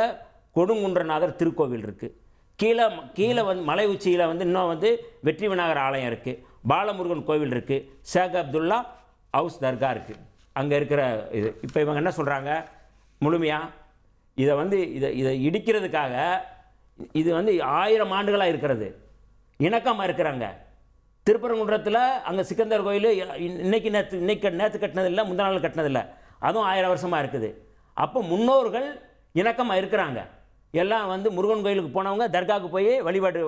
கொடுங்குன்றநாதர் திருக்கோவில் இருக்குது. கீழே வந்து மலை உச்சியில் வந்து இன்னும் வந்து வெற்றி விநாயகர் ஆலயம் இருக்குது. பாலமுருகன் கோவில் இருக்குது. ஷேக் அப்துல்லா ஹவுஸ் தர்கா இருக்குது. அங்கே இருக்கிற இது இப்போ இவங்க என்ன சொல்கிறாங்க? முழுமையாக இதை வந்து இதை இடிக்கிறதுக்காக இது வந்து 1000 ஆண்டுகளாக இருக்கிறது, இணக்கமாக இருக்கிறாங்க. திருப்பரங்குன்றத்தில் அங்கே சிக்கந்தர் கோயில் நேற்று கட்டினதில்லை, முந்தா நாள் கட்டினதில்லை, அதுவும் 1000 வருஷமாக இருக்குது. அப்போ முன்னோர்கள் இணக்கமாக இருக்கிறாங்க. எல்லாம் வந்து முருகன் கோயிலுக்கு போனவங்க தர்காவுக்கு போய்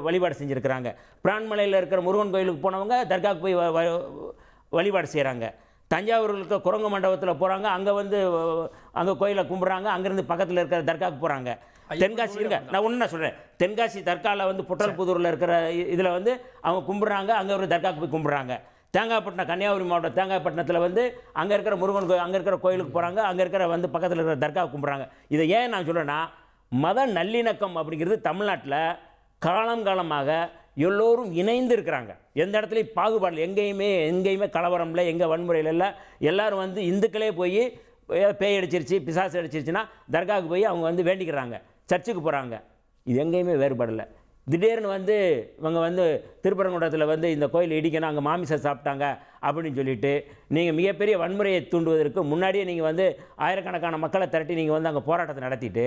வழிபாடு செஞ்சுருக்கிறாங்க. பிரான்மலையில் இருக்கிற முருகன் கோயிலுக்கு போனவங்க தர்காவுக்கு போய் வழிபாடு செய்கிறாங்க. தஞ்சாவூரில் இருக்க குரங்கு மண்டபத்தில் போகிறாங்க, அங்கே வந்து அங்கே கோயிலை கும்பிட்றாங்க. அங்கேருந்து பக்கத்தில் இருக்கிற தர்காவுக்கு போகிறாங்க. தென்காசி இருங்க, நான் ஒன்று சொல்கிறேன். தென்காசி தர்காவில் வந்து புட்டல்புதூரில் இருக்கிற இதில் வந்து அவங்க கும்பிட்றாங்க, அங்கே ஒரு தர்காவுக்கு போய் கும்பிட்றாங்க. தேங்காய்பட்டினம், கன்னியாகுமரி மாவட்டம் தேங்காய்பட்டினத்தில் வந்து அங்கே இருக்கிற முருகன் கோயில், அங்கே இருக்கிற கோயிலுக்கு போகிறாங்க, அங்கே இருக்கிற வந்து பக்கத்தில் இருக்கிற தர்காவுக்கு கும்பிட்றாங்க. இதை ஏன் நான் சொல்கிறேன்னா, மத நல்லிணக்கம் அப்படிங்கிறது தமிழ்நாட்டில் காலங்காலமாக எல்லோரும் இணைந்து இருக்கிறாங்க. எந்த இடத்துலையும் பாகுபாடு, எங்கேயுமே கலவரம் இல்லை, எங்கே வன்முறையில் இல்லை. எல்லோரும் வந்து இந்துக்களே போய் பேய் அடிச்சிருச்சு, பிசாசு அடிச்சிருச்சுன்னா தர்காவுக்கு போய் அவங்க வந்து வேண்டிக்கிறாங்க, சர்ச்சுக்கு போகிறாங்க. இது எங்கேயுமே வேறுபாடில்லை. திடீர்னு வந்து இவங்க வந்து திருப்பரங்குன்றத்தில் வந்து இந்த கோயில் இடிக்கணும், அங்கே மாமிசம் சாப்பிட்டாங்க அப்படின்னு சொல்லிட்டு நீங்கள் மிகப்பெரிய வன்முறையை தூண்டுவதற்கு முன்னாடியே நீங்கள் வந்து ஆயிரக்கணக்கான மக்களை திரட்டி நீங்கள் வந்து அங்கே போராட்டத்தை நடத்திட்டு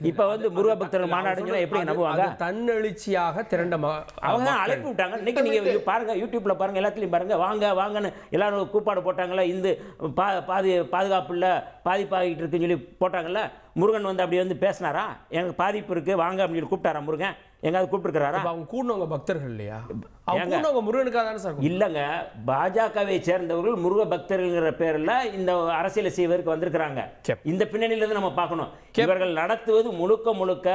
இப்போ வந்து முருக பக்தர்கள் மாநாடுங்கன்னா எப்படி நம்புவாங்க? தன்னெழுச்சியாக திரண்ட அவங்க அழைப்பு விட்டாங்க. இன்னைக்கு நீங்கள் பாருங்கள், யூடியூப்பில் பாருங்கள், எல்லாத்துலேயும் பாருங்கள், வாங்கன்னு எல்லாரும் கூப்பாடு போட்டாங்களே. இந்த பாதுகாப்பு இல்லை, பாதிப்பாகிட்டு இருக்குன்னு சொல்லி போட்டாங்கல்ல. முருகன் வந்து அப்படி வந்து பேசினாரா? எனக்கு பாதிப்பு இருக்குது வாங்க அப்படின்னு சொல்லி கூப்பிட்டாரா முருகன்? எங்காவது கூப்பிட்டுருக்கிறாரா? அவங்க கூடவங்க பக்தர்கள் இல்லையா? அவங்க முருகனுக்காக தானே சார்? இல்லைங்க, பாஜகவை சேர்ந்தவர்கள் முருக பக்தர்கள்ங்கிற பேரில் இந்த அரசியலை செய்வதற்கு வந்திருக்கிறாங்க. இந்த பின்னணியிலிருந்து நம்ம பார்க்கணும். இவர்கள் நடத்துவது முழுக்க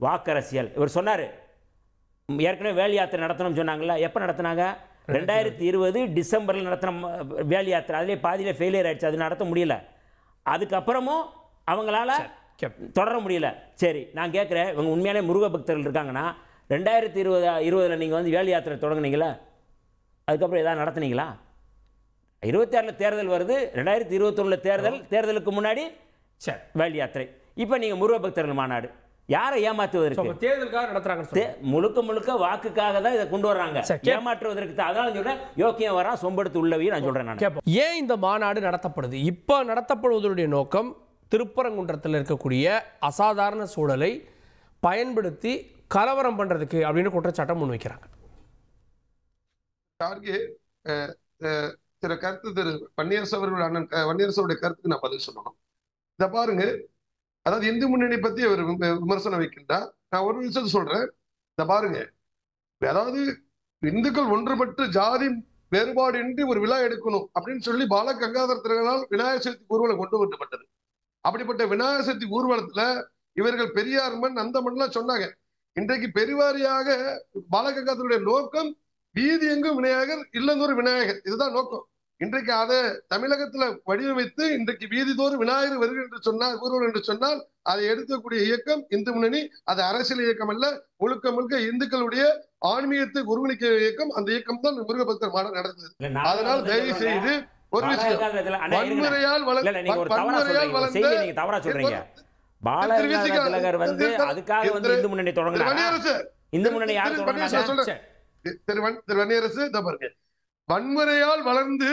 வாக்கரசியல். இவர் சொன்னார் ஏற்கனவே வேல் யாத்திரை நடத்தணும்னு சொன்னாங்கல்ல. எப்போ நடத்தினாங்க? 2020 டிசம்பரில் நடத்தின வேல் யாத்திரை. அதிலே பாதியிலே ஃபெயிலியர் ஆயிடுச்சு, அது நடத்த முடியல. அதுக்கப்புறமும் அவங்களால தொடர முடியல. சரி, நான் கேட்குறேன், இவங்க உண்மையாலே முருக பக்தர்கள் இருக்காங்கன்னா 2020 நீங்கள் வந்து வேல் யாத்திரை தொடங்குனீங்களா? அதுக்கப்புறம் எதாவது நடத்துனீங்களா? 26 தேர்தல் வருது, 2021 தேர்தலுக்கு முன்னாடி வேல் யாத்திரை. இப்போ நீங்கள் முருக பக்தர்கள் மாநாடு யாரை ஏமாற்றுவதற்கு? தேர்தலுக்காக நடத்துறாங்க. முழுக்க வாக்குக்காக தான் இதை கொண்டு வர்றாங்க, ஏமாற்றுவதற்கு. அதனால சொல்றேன், யோக்கியம் வரா சொம்பெடுத்து உள்ளவையும் நான் சொல்றேன். ஏன் இந்த மாநாடு நடத்தப்படுது? இப்போ நடத்தப்படுவதனுடைய நோக்கம் திருப்பரங்குன்றத்தில் இருக்கக்கூடிய அசாதாரண சூழலை பயன்படுத்தி கலவரம் பண்றதுக்கு அப்படின்னு குற்றச்சாட்டம் முன்வைக்கிறாங்க. திரு வன்னியரசு அவர்கள் அண்ணன் வன்னியரசுடைய கருத்துக்கு நான் பதில் சொல்லணும். இதை பாருங்க, அதாவது இந்து முன்னணி பத்தி அவர் விமர்சனம் வைக்கின்றார். நான் ஒரு விஷயத்தை சொல்றேன். இதை பாருங்க, அதாவது இந்துக்கள் ஒன்றுபட்டு ஜாதி வேறுபாடின்றி ஒரு விழா எடுக்கணும் அப்படின்னு சொல்லி பால கங்காதர திலகரால் விநாயகர் சதுர்த்தி ஊர்வலம் கொண்டு வரப்பட்டது. அப்படிப்பட்ட விநாயகர் சதுர்த்தி ஊர்வலத்துல இவர்கள் பெரியார் மண் அந்த மண்லாம் சொன்னாங்க. இன்றைக்கு பெருவாரியாக பாலகங்காதருடைய நோக்கம் வீதி எங்கும் விநாயகர், இல்லந்தோறும் விநாயகர், இதுதான் நோக்கம். இன்றைக்கு அதை தமிழகத்துல வடிவமைத்து இன்றைக்கு வீதிதோறும் விநாயகர் வருகிறது என்று சொன்னால், ஊர்வலம் என்று சொன்னால் அதை எடுக்கக்கூடிய இயக்கம் இந்து முன்னணி. அது அரசியல் இயக்கம் அல்ல, முழுக்க இந்துக்களுடைய ஆன்மீகத்தை ஒருங்கிணைக்க இயக்கம். அந்த இயக்கம் தான் முருக பக்தர் மாநாடு நடந்தது. அதனால் தயவு செய்து ஒரு விஷயம், வன்முறையால் வன்முறையால் வளர்ந்து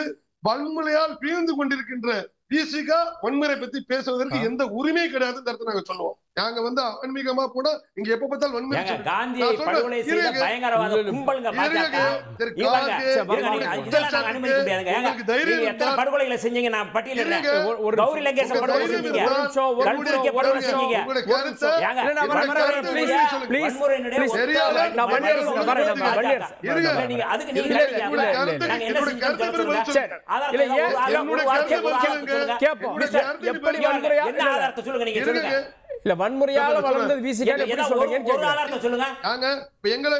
வன்முறையால் பிரிந்து கொண்டிருக்கின்ற விசிகா வன்முறை பத்தி பேசுவதற்கு எந்த உரிமை கிடையாதுன்னு நாங்க சொல்லுவோம். நாங்க வந்து ஆன்மீகமா போனா இங்க எப்ப பார்த்தாலும் வன்முறை ஏங்க, சொல்றீங்க. காந்தியை நான் சொல்றேன், படுகொலை செய்த இருங்க. பயங்கரவாத கும்பலுங்க பாஜக. சரி, இவங்க, காந்தி, இருங்க, நீங்க இதெல்லாம் நாங்க அனுமதிக்க முடியாதுங்க. ஏங்க, உங்களுக்கு தைரியம் நீங்க எத்தனை இருந்தா- படுகொலைகளை செஞ்சீங்க நான் பட்டியலிடுறேன். இருங்க. கௌரி லங்கேஷ் உங்க படுகொலை தைரியம் செஞ்சீங்க. இருந்தா- கல்புர்கியை படுகொலை செஞ்சீங்க. உங்களுடைய கருத்தை ஏங்க, இல்ல, நான் வரேன், வன்முறை வரேன், please, சொல்லுங்க. please. வன்முறையினுடைய please. ஒத்த தெரியாத- நான் வன்னியரசு, நான் வரேன், நான் வன்னியரசு. இருங்க. இல்ல, நீங்க அதுக்கு நீங்க இல்ல, இல்ல, கேட்டீங்க. இல்ல, இல்ல, இல்ல. நாங்க என்ன என்னோட செஞ்சோம்னு கருத்தை சொல்ல சொல்லுங்க. சொல்லுங்க. ஆதாரத்தை இல்ல, ஏதாவது ஏன் ஒரு என்னோட வார்த்தை, கருத்தை ஒரு ஆதாரத்தை சொல்லுங்க. சொல்லுங்க. கேட்போம். என்னோட மிஸ்டர், கருத்தை எப்படி நீங்க வன்முறையா என்ன ஆதாரத்தை சொல்லுங்க நீங்க இருங்க. சொல்லுங்க. இல்ல வன்முறையால சொல்லுங்க. வளர்ந்தது விசிக எப்படி ஏதாவது சொல்றீங்கன்னு ஒரு கேக்குறேன். ஆதாரத்தை சொல்லுங்க. நாங்க இப்ப எங்களை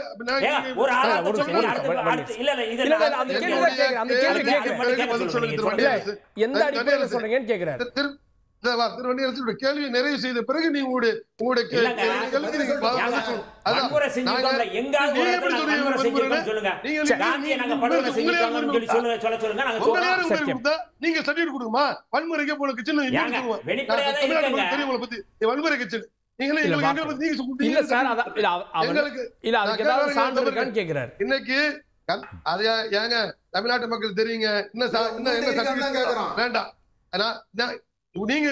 ஏங்க, ஒரு ஆதாரத்தை ஒரு சொல்லுங்க. நிமிஷம், அடுத்து இல்ல இல்ல இது இல்ல, இல்ல, அந்த கேள்வி தான் கேக்குறேன், அந்த கேள்வி அதுக்கு கேக்குறேன். மட்டும் பதில் சொல்லுங்க, நீங்க திரு சொல்லுங்க. வன்னியரசு. எந்த அடிப்படையில சொல்றீங்கன்னு கேக்குறேன். திருவண்ணியரசு கேள்வியை நிறைவு செய்த பிறகு நீங்க உங்களுடைய இல்லங்க, கேள்விக்கு நீங்க பதில் ஏங்க, சொல்லணும். அதான், வன்முறை செஞ்சிருக்கோம்ல, நாங்க- எங்காவது ஒரு நீங்க இடத்துல எப்படி நாங்க சொல்றீங்க வன்முறை செஞ்சிருக்கோம்னு சொல்லுங்க. நீங்க- காந்தியை நாங்க படுகொலை செஞ்சிருக்கோம்னு சொல்லி சொல்லுங்க நாங்க உங்களை சொல்றோம். யாரு உங்களை சத்தியம். கொடுத்தா? நீங்க சர்டிபிகேட் கொடுக்குமா? வன்முறைக்கே போன கிச்சன் ஏங்க, வெளிப்படையா தான் தமிழ்நாட்டு இருக்குங்க. தெரியும் உங்களை பத்தி வன்முறை கிச்சன் நீங்களே இல்ல, எங்களை வாக்கு. பத்தி நீங்க சொல்றீங்க. இல்ல சார், அதான் இல்ல அவர் எங்களுக்கு இல்ல அதுக்கு நான் ஏதாவது கேட்கறேன், சான்று நான் இருக்கான்னு கேக்குறாரு. இன்னைக்கு அது ஏங்க தமிழ்நாட்டு மக்கள் தெரியுங்க என்ன certificate வேண்டாம். ஆனா நீங்க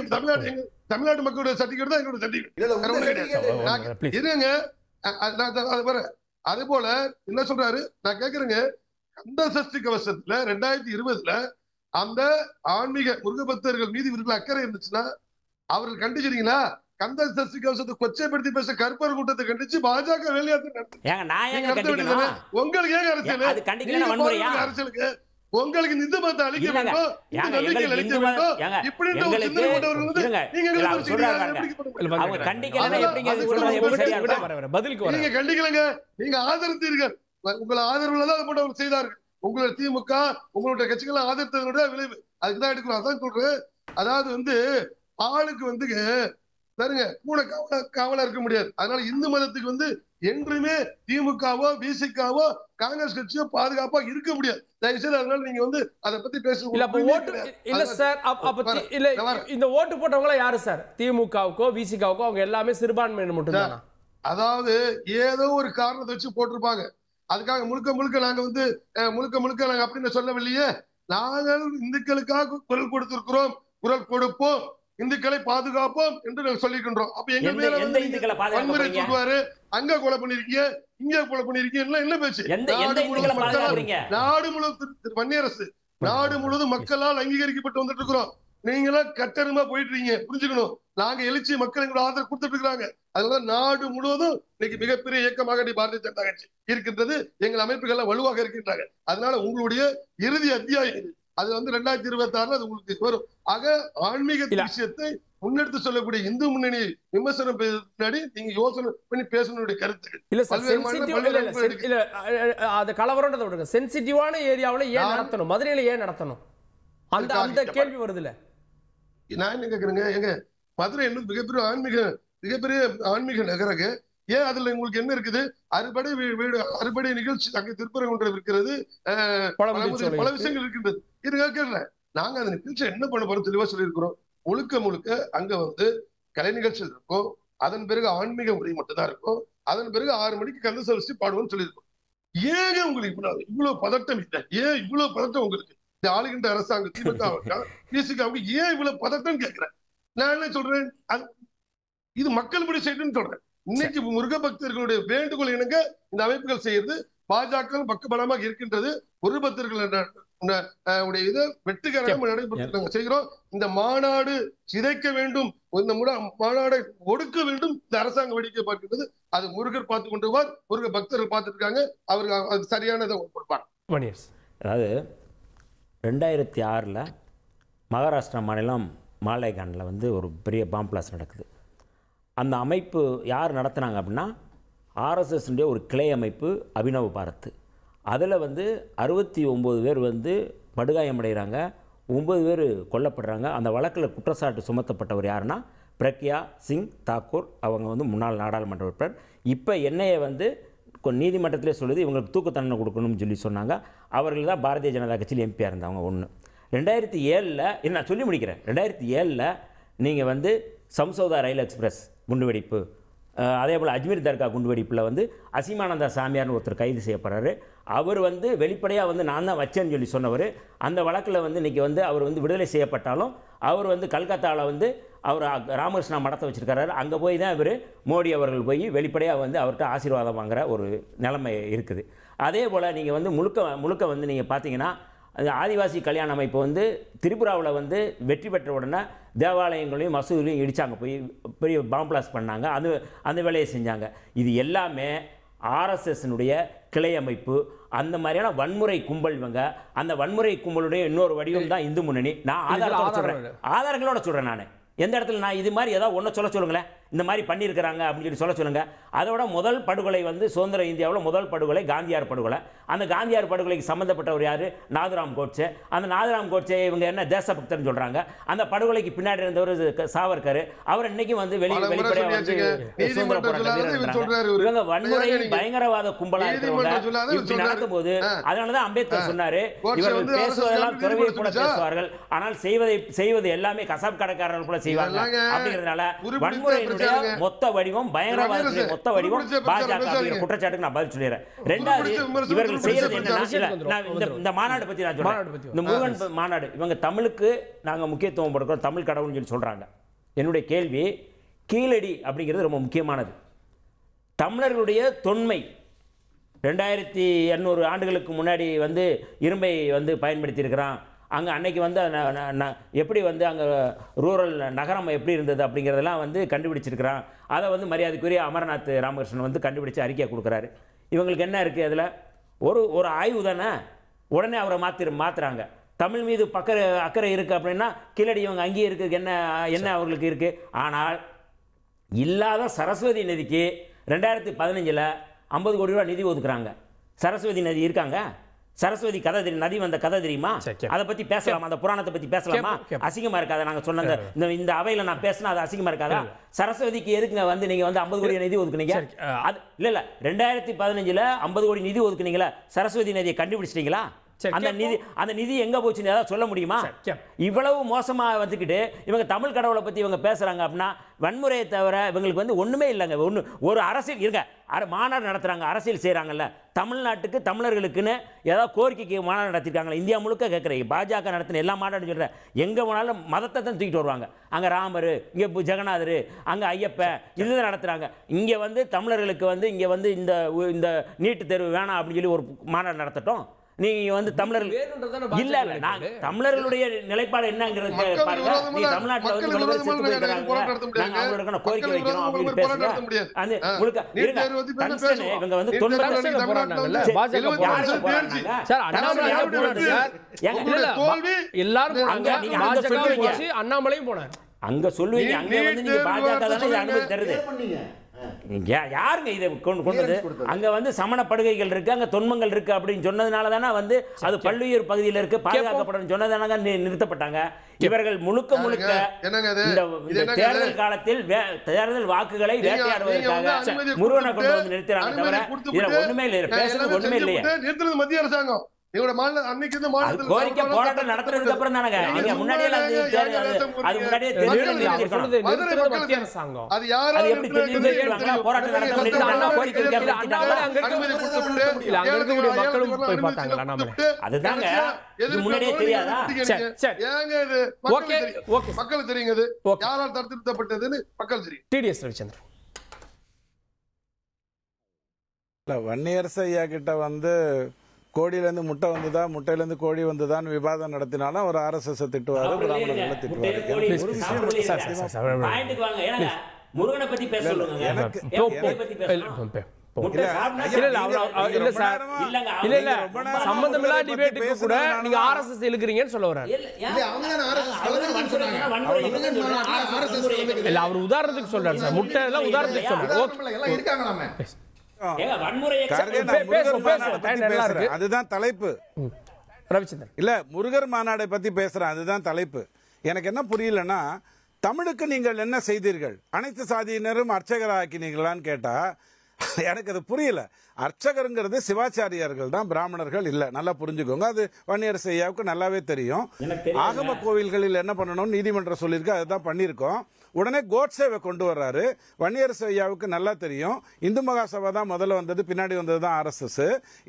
தமிழ்நாட்டு மக்களுடைய சர்டிபிகேட் தான் எங்களோட சர்டிபிகேட் Please. இருங்க. அதே போல என்ன சொல்றாரு நான் கேக்குறேங்க, கந்த சஷ்டி கவசத்துல 2020 அந்த ஆன்மீக முருகபக்தர்கள் மீது இவர்கள் அக்கறை இருந்துச்சுன்னா அவர்கள் கண்டிச்சிருக்கீங்களா? கந்த சஷ்டி கவசத்தை கொச்சைப்படுத்தி பேச கருப்பர் கூட்டத்தை கண்டிச்சு பாஜக வேலையாட்டு ஏங்க, நான் நீங்க ஏங்க நடத்த கண்டிக்கணும்? வேண்டியது உங்களுக்கு ஏங்க அரசியல்? அது கண்டிக்கலன்னா நீங்க வன்முறையா? போடுற அரசியலுக்கு உங்களுக்கு இந்து மதத்தை அழிக்க இல்லங்க. வேண்டும், ஏங்க, இந்து நம்பிக்கையை எங்களுக்கு அழிக்க இந்து மதம், வேண்டும் ஏங்க, இப்படின்ற ஒரு எங்களுக்கு சிந்தனை கொண்டவர்கள் வந்து இருங்க. நீங்க இல்ல, அவர் சொல்றாரு பாருங்க. எப்படி அவங்க கண்டிக்கலன்னா அதான், எப்படிங்க இது அது சொல்றது எப்படி சரியா விட இருக்கும்? வர பதிலுக்கு வர நீங்க கண்டிக்கலங்க, நீங்க ஆதரித்தீர்கள். உங்களை ஆதரவுல தான் போட்டு அவர் செய்தார்கள். உங்களுடைய திமுக உங்களுடைய கட்சிகளை ஆதரித்ததனுடைய விளைவு அதுக்குதான் எடுக்கிறோம். அதான் சொல்றேன். அதாவது வந்து ஆளுக்கு வந்து பாருங்க கூட காவலா இருக்க முடியாது. அதனால இந்து மதத்துக்கு வந்து என்றுமே திமுகவோ பிசிகாவோ காங்கிரஸ் கட்சியோ பாதுகாப்பா இருக்க முடியாது. தயவுசெய்து அதனால நீங்க வந்து அதை பத்தி பேசுங்க. இல்ல அப்ப ஓட்டு இல்ல சார், அப்ப இல்ல இந்த ஓட்டு போட்டவங்க யாரு சார்? திமுகவுக்கோ விசிகாவுக்கோ அவங்க எல்லாமே சிறுபான்மையினர் மட்டும்தானா? அதாவது ஏதோ ஒரு காரணத்தை வச்சு போட்டிருப்பாங்க. அதுக்காக முழுக்க நாங்க வந்து முழுக்க நாங்க அப்படின்னு சொல்லவில்லையே. நாங்கள் இந்துக்களுக்காக குரல் கொடுத்திருக்கிறோம், குரல் கொடுப்போம், இந்துக்களை பாதுகாப்போம் என்று நாங்கள் சொல்லிக்கின்றோம். அப்ப எங்க மேல எந்த இந்துக்களை வன்முறை பாதுகாப்பீங்க? சொல்லுவாரு, அங்க கொலை பண்ணிருக்கீங்க, இங்க கொலை பண்ணிருக்கீங்க, என்ன பேச்சு? எந்த இந்துக்களை பாதுகாப்பீங்க? நாடு முழுவதும் வன்னியரசு நாடு முழுவதும் மக்களால் அங்கீகரிக்கப்பட்டு வந்துட்டு இருக்கிறோம். நீங்களும் கட்டணமா போயிட்டு இருக்கீங்க, புரிஞ்சுக்கணும். நாங்க எழுச்சி மக்கள் எங்களோட ஆதரவு கொடுத்துட்டு இருக்காங்க. அதனால நாடு முழுவதும் இன்னைக்கு மிகப்பெரிய இயக்கமாக பாரதிய ஜனதா கட்சி இருக்கின்றது. எங்கள் அமைப்புகள் வலுவாக இருக்கின்றாங்க. அதனால உங்களுடைய இறுதி அத்தியாயம் இது. அது வந்து 2026 அது உங்களுக்கு வரும். ஆக ஆன்மீக விஷயத்தை முன்னெடுத்து சொல்லக்கூடிய இந்து முன்னணி விமர்சனம் பின்னாடி நீங்க யோசனை பண்ணி பேசணுடைய கருத்துக்கள் இல்ல சார், இல்ல அது கலவரம்ன்றத விடுங்க. சென்சிட்டிவான ஏரியாவுல ஏன் நடத்தணும்? மதுரையில ஏன் நடத்தணும்? அந்த கேள்வி வருதுல. நான் என்ன கேக்குறேங்க, எங்க மதுரை என்பது மிகப்பெரிய ஆன்மீக நகரங்க. ஏன் அதுல உங்களுக்கு என்ன இருக்குது? அறுபடை நிகழ்ச்சி அங்க திருப்பரங்குன்றம் இருக்கிறது, பல விஷயங்கள் இருக்கின்றது. இது கேட்கல. நாங்க அந்த நிகழ்ச்சி என்ன பண்ண போறோம் தெளிவா சொல்லியிருக்கிறோம். முழுக்க அங்க வந்து கலை நிகழ்ச்சிகள் இருக்கும். அதன் பிறகு ஆன்மீக முறை மட்டும் தான் இருக்கும். அதன் பிறகு 6 மணிக்கு கந்த சஷ்டி பாடுவோம்னு சொல்லியிருக்கோம். ஏங்க உங்களுக்கு இவ்வளவு பதட்டம் இல்லை? ஏன் இவ்வளவு பதட்டம் உங்களுக்கு? இந்த ஆளுகின்ற அரசாங்கம் திமுக ஏன் இவ்வளவு பதட்டம் கேட்கிறேன்? நான் என்ன சொல்றேன், இது மக்கள் படி செய்யணும்னு சொல்றேன். இன்னைக்கு முருக பக்தர்களுடைய வேண்டுகோள் இணங்க இந்த அமைப்புகள் செய்யறது பாஜக பக்கபலமாக இருக்கின்றது. முருக பக்தர்கள் இதை வெற்றிகரமாக நடைபெற்று செய்கிறோம். இந்த மாநாடு சிதைக்க வேண்டும், இந்த மாநாடை ஒடுக்க வேண்டும் இந்த அரசாங்கம் வேடிக்கை பார்க்கின்றது. அது முருகர் பார்த்து கொண்டு வருவார், முருக பக்தர்கள் பார்த்துட்டு இருக்காங்க. அவர்கள் அது சரியானதை கொடுப்பாங்க. அதாவது 2006 மகாராஷ்டிரா மாநிலம் மாலேகானில் வந்து ஒரு பெரிய பாம் பிளாஸ்ட் நடக்குது. அந்த அமைப்பு யார் நடத்துனாங்க அப்படின்னா ஆர்எஸ்எஸ்னுடைய ஒரு கிளை அமைப்பு அபினவ் பாரத். அதில் வந்து 69 பேர் வந்து படுகாயமடைகிறாங்க, 9 பேர் கொல்லப்படுறாங்க. அந்த வழக்கில் குற்றச்சாட்டு சுமத்தப்பட்டவர் யாருன்னா பிரக்யா சிங் தாக்கூர். அவங்க வந்து முன்னாள் நாடாளுமன்ற உறுப்பினர். இப்போ என்னையை வந்து நீதிமன்றத்திலே சொல்லுது இவங்களுக்கு தூக்கு தண்டனை கொடுக்கணும்னு சொல்லி சொன்னாங்க. அவர்கள் தான் பாரதிய ஜனதா கட்சியில் எம்பியாக இருந்தவங்க. 2007 நான் சொல்லி முடிக்கிறேன். 2007 நீங்கள் வந்து சம்சோதா ரயில் எக்ஸ்பிரஸ் குண்டுவெடிப்பு, அதே போல் அஜ்மீர் தர்கா குண்டுவெடிப்பில் வந்து அசீமானந்தா சாமியார்னு ஒருத்தர் கைது செய்யப்படுறாரு. அவர் வந்து வெளிப்படையாக வந்து நான் தான் வச்சேன்னு சொல்லி சொன்னவர். அந்த வழக்கில் வந்து இன்றைக்கி வந்து அவர் வந்து விடுதலை செய்யப்பட்டாலும் அவர் வந்து கல்கத்தாவில் வந்து அவர் ராமகிருஷ்ணா மடத்தை வச்சுருக்காரு. அங்கே போய் தான் இவர் மோடி அவர்கள் போய் வெளிப்படையாக வந்து அவர்கிட்ட ஆசீர்வாதம் வாங்குற ஒரு நிலைமை இருக்குது. அதே போல் நீங்கள் வந்து முழுக்க வந்து நீங்கள் பார்த்தீங்கன்னா அது ஆதிவாசி கல்யாண அமைப்பு வந்து திரிபுராவில் வந்து வெற்றி பெற்ற உடனே தேவாலயங்களையும் மசூதிலையும் இடித்தாங்க, போய் பெரிய பாம்பிளாஸ் பண்ணாங்க, அந்த வேலையை செஞ்சாங்க. இது எல்லாமே ஆர்எஸ்எஸ்னுடைய கிளை அமைப்பு. அந்த மாதிரியான வன்முறை கும்பல் இவங்க. அந்த வன்முறை கும்பலுடைய இன்னொரு வடிவம் தான் இந்து முன்னணி. நான் ஆதாரங்களோட சொல்கிறேன். நான் எந்த இடத்துல நான் இது மாதிரி ஏதாவது ஒன்று சொல்லுங்களேன், இந்த மாதிரி பண்ணியிருக்கிறாங்க அப்படின்னு சொல்ல சொல்லுங்கள். அதோட முதல் படுகொலை வந்து சுதந்திர இந்தியாவில் முதல் படுகொலை காந்தியார் படுகொலை. அந்த காந்தியார் படுகொலைக்கு சம்மந்தப்பட்டவர் யார்? நாதுராம் கோட்சே. அந்த நாதுராம் கோட்சே இவங்க என்ன தேசபக்தர்னு சொல்கிறாங்க. அந்த படுகொலைக்கு பின்னாடி இருந்தவர் சாவர்கர். அவர் இன்னைக்கு வந்து வெளிப்படையாக வந்து சுதந்திர போராட்ட வீரர். இவங்க வன்முறை பயங்கரவாத கும்பலாக இருக்கிறவங்க இப்படி நடக்கும்போது அதனால தான் அம்பேத்கர் சொன்னார், இவர்கள் பேசுவதெல்லாம் துறவியை கூட பேசுவார்கள், ஆனால் செய்வது எல்லாமே கசாப் கடைக்காரர்கள் கூட செய்வாங்க. அப்படிங்கிறதுனால வன்முறையினுடைய மொத்த வடிவம், பயங்கரவாதத்துடைய மொத்த வடிவம் பாஜக அப்படிங்கிற குற்றச்சாட்டுக்கு நான் பதில் சொல்லிடுறேன். ரெண்டாவது, இவர்கள் செய்யறது என்னன்னா, இந்த மாநாடு பத்தி நான் சொல்றேன். இந்த முருகன் மாநாடு இவங்க தமிழுக்கு நாங்க முக்கியத்துவம் கொடுக்கிறோம், தமிழ் கடவுள்னு சொல்லி சொல்றாங்க. என்னுடைய கேள்வி, கீழடி அப்படிங்கிறது ரொம்ப முக்கியமானது. தமிழர்களுடைய தொன்மை 2800 ஆண்டுகளுக்கு முன்னாடி வந்து இரும்பை வந்து பயன்படுத்தி இருக்கிறான். அங்கே அன்னைக்கு வந்து எப்படி வந்து அங்கே ரூரல் நகரம் எப்படி இருந்தது அப்படிங்கிறதெல்லாம் வந்து கண்டுபிடிச்சிருக்கிறான். அதை வந்து மரியாதைக்குரிய அமர்நாத் ராமகிருஷ்ணன் வந்து கண்டுபிடிச்சு அறிக்கை கொடுக்குறாரு. இவங்களுக்கு என்ன இருக்குது அதில்? ஒரு ஆய்வு தானே. உடனே அவரை மாற்றுறாங்க. தமிழ் மீது அக்கறை இருக்குது அப்படின்னா கீழடி இவங்க அங்கேயே இருக்குது, என்ன அவர்களுக்கு இருக்குது? ஆனால் இல்லாத சரஸ்வதி நதிக்கு 2015 50 கோடி ரூபா நிதி ஒதுக்குறாங்க. சரஸ்வதி நதி இருக்காங்க, சரஸ்வதி நதி வந்த கதை தெரியுமா? அதை பத்தி பேசலாமா? அந்த புராணத்தை பத்தி பேசலாமா? அசிங்கமா இருக்காத? நாங்க சொன்ன இந்த அவையில நான் பேசினா அது அசிங்கமா இருக்காதா? சரஸ்வதிக்கு எதுக்குங்க வந்து நீங்க வந்து 50 கோடி நிதி ஒதுக்குனீங்க? அது இல்ல 2015 50 கோடி நிதி ஒதுக்குனீங்களா? சரஸ்வதி நதியை கண்டுபிடிச்சிட்டீங்களா? அந்த நிதி எங்க போச்சுன்னு ஏதாவது சொல்ல முடியுமா? இவ்வளவு மோசமா வந்துக்கிட்டு இவங்க தமிழ் கடவுளை பத்தி இவங்க பேசுறாங்க அப்படின்னா வன்முறையை தவிர இவங்களுக்கு வந்து ஒண்ணுமே இல்லைங்க. ஒரு அரசியல் இருங்க, மாநாடு நடத்துறாங்க, அரசியல் செய்யறாங்கல்ல. தமிழ்நாட்டுக்கு தமிழர்களுக்குன்னு ஏதாவது கோரிக்கைக்கு மாநாடு நடத்திருக்காங்களா? இந்தியா முழுக்க கேட்குறேன். பாஜக நடத்தின எல்லா மாநாடும் சொல்றேன், எங்க போனாலும் மதத்தை தான் தூக்கிட்டு வருவாங்க. அங்க ராமர், இங்க ஜெகநாதர், அங்க ஐயப்பன், இதுதான் நடத்துறாங்க. இங்க வந்து தமிழர்களுக்கு வந்து இங்க வந்து இந்த நீட்டு தேர்வு வேணாம் அப்படின்னு சொல்லி ஒரு மாநாடு நடத்தட்டும். நீங்க வந்து தமிழர்கள் இல்ல நாங்க தமிழர்களுடைய நிலைப்பாடு என்னங்கிறது பாருங்க. நீங்க தமிழ்நாட்டுல வந்து கோரிக்கை வைக்கிறோம் அப்படின்னு பேசுங்க. அந்த முழுக்க இவங்க வந்து அண்ணாமலையும் போனார் அங்க சொல்லுவீங்க. அங்க வந்து நீங்க பாஜக தானே அனுமதி தருது. யாருங்க இதை கொண்டது? அங்க வந்து சமண படுகைகள் இருக்கு, அங்க தொன்மங்கள் இருக்கு அப்படின்னு சொன்னதுனால தானே வந்து அது பல்லுயிர் பகுதியில் இருக்கு, பாதுகாக்கப்படும் சொன்னதான நிறுத்தப்பட்டாங்க. இவர்கள் முழுக்க இந்த தேர்தல் காலத்தில் தேர்தல் வாக்குகளை வேட்டையாடுவதற்காக முருகனை கொண்டு வந்து நிறுத்துறாங்க. தவிர இதுல ஒண்ணுமே இல்லை, பேசுறது ஒண்ணுமே இல்லையே. மத்திய அரசாங்கம் கோரிக்கை போராட்டம் நடத்துறதுக்கு அப்புறம் தானங்க. நீங்க முன்னாடியே அது முன்னாடியே போராட்டம் அதுதாங்க முன்னாடியே தெரியாதா? மக்கள் தெரியுது யாரால் தடுத்துப்பட்டதுன்னு மக்கள் தெரியும். டிடிஎஸ் ரவிச்சந்திரன் வன்னியரசு ஐயா கிட்ட வந்து கோடியிலேருந்து முட்டை வந்ததா, முட்டையிலேருந்து கோழி வந்ததான்னு விவாதம் நடத்தினாலும் அவர் RSS திட்டுவாரு, பிராமணர்களை திட்டுவாரு. முருகனை பத்தி பேச சொல்லுங்க. சம்பந்தமில்லா டிபேட்டுக்கு கூட நீங்க RSS இழுக்கிறீங்கன்னு சொல்ல வர்றாரு. இல்ல அவர் உதாரணத்துக்கு சொல்றாரு சார், முட்டை எல்லாம் உதாரணத்துக்கு சொல்றாரு. அதுதான் தலைப்பு. ரவிச்சந்திரன் இல்ல முருகர் மாநாடை பத்தி பேசுறேன், அதுதான் தலைப்பு. எனக்கு என்ன புரியலன்னா, தமிழுக்கு நீங்கள் என்ன செய்தீர்கள்? அனைத்து சாதியினரும் அர்ச்சகராக்கினீங்களான்னு கேட்டா எனக்கு அது புரியல. அர்ச்சகருங்கிறது சிவாச்சாரியார்கள் தான், பிராமணர்கள் இல்ல. நல்லா புரிஞ்சுக்கோங்க. அது வன்னியரசு ஐயாவுக்கு நல்லாவே தெரியும். ஆகம கோவில்களில் என்ன பண்ணணும் நீதிமன்றம் சொல்லியிருக்கு, அதுதான் பண்ணியிருக்கோம். உடனே கோட்சேவை கொண்டு வர்றாரு. வன்னியரசு ஐயாவுக்கு நல்லா தெரியும் இந்து மகாசபா தான் முதல்ல வந்தது, பின்னாடி வந்தது தான் RSS.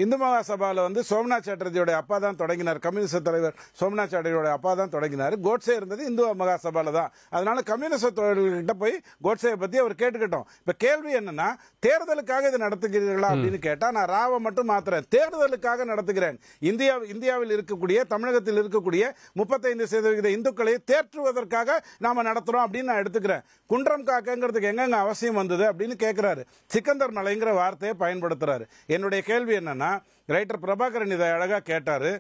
இந்து மகாசபால வந்து சோம்நாத் சாட்டர்ஜியோட அப்பா தான் தொடங்கினார், கம்யூனிஸ்ட் தலைவர் சோம்நாத் சாட்டர்ஜியோட அப்பா தான் தொடங்கினார். கோட்சே இருந்தது இந்து மகாசபால தான். அதனால கம்யூனிஸ்ட் தோழர்கிட்ட போய் கோட்சேவை பத்தி அவர் கேட்டுக்கிட்டோம். இப்ப கேள்வி என்னன்னா, தேர்தலுக்காக இது நடத்துகிறீர்களா அப்படின்னு கேட்டா, நான் ராவை மட்டும் மாத்துறேன், தேர்தலுக்காக நடத்துகிறேன். இந்தியாவில் இருக்கக்கூடிய, தமிழகத்தில் இருக்கக்கூடிய 35% இந்துக்களை தேற்றுவதற்காக நாம நடத்துறோம் அப்படின்னு நான் எடுத்துக்கிறேன். குன்றம் காக்கங்கிறதுக்கு எங்க அவசியம் வந்தது அப்படின்னு கேட்கிறாரு. சிக்கந்தர் மலைங்கிற வார்த்தையை பயன்படுத்துறாரு. என்னுடைய கேள்வி என்னன்னா, ரைட்டர் பிரபாகரன் இதை அழகா கேட்டாரு.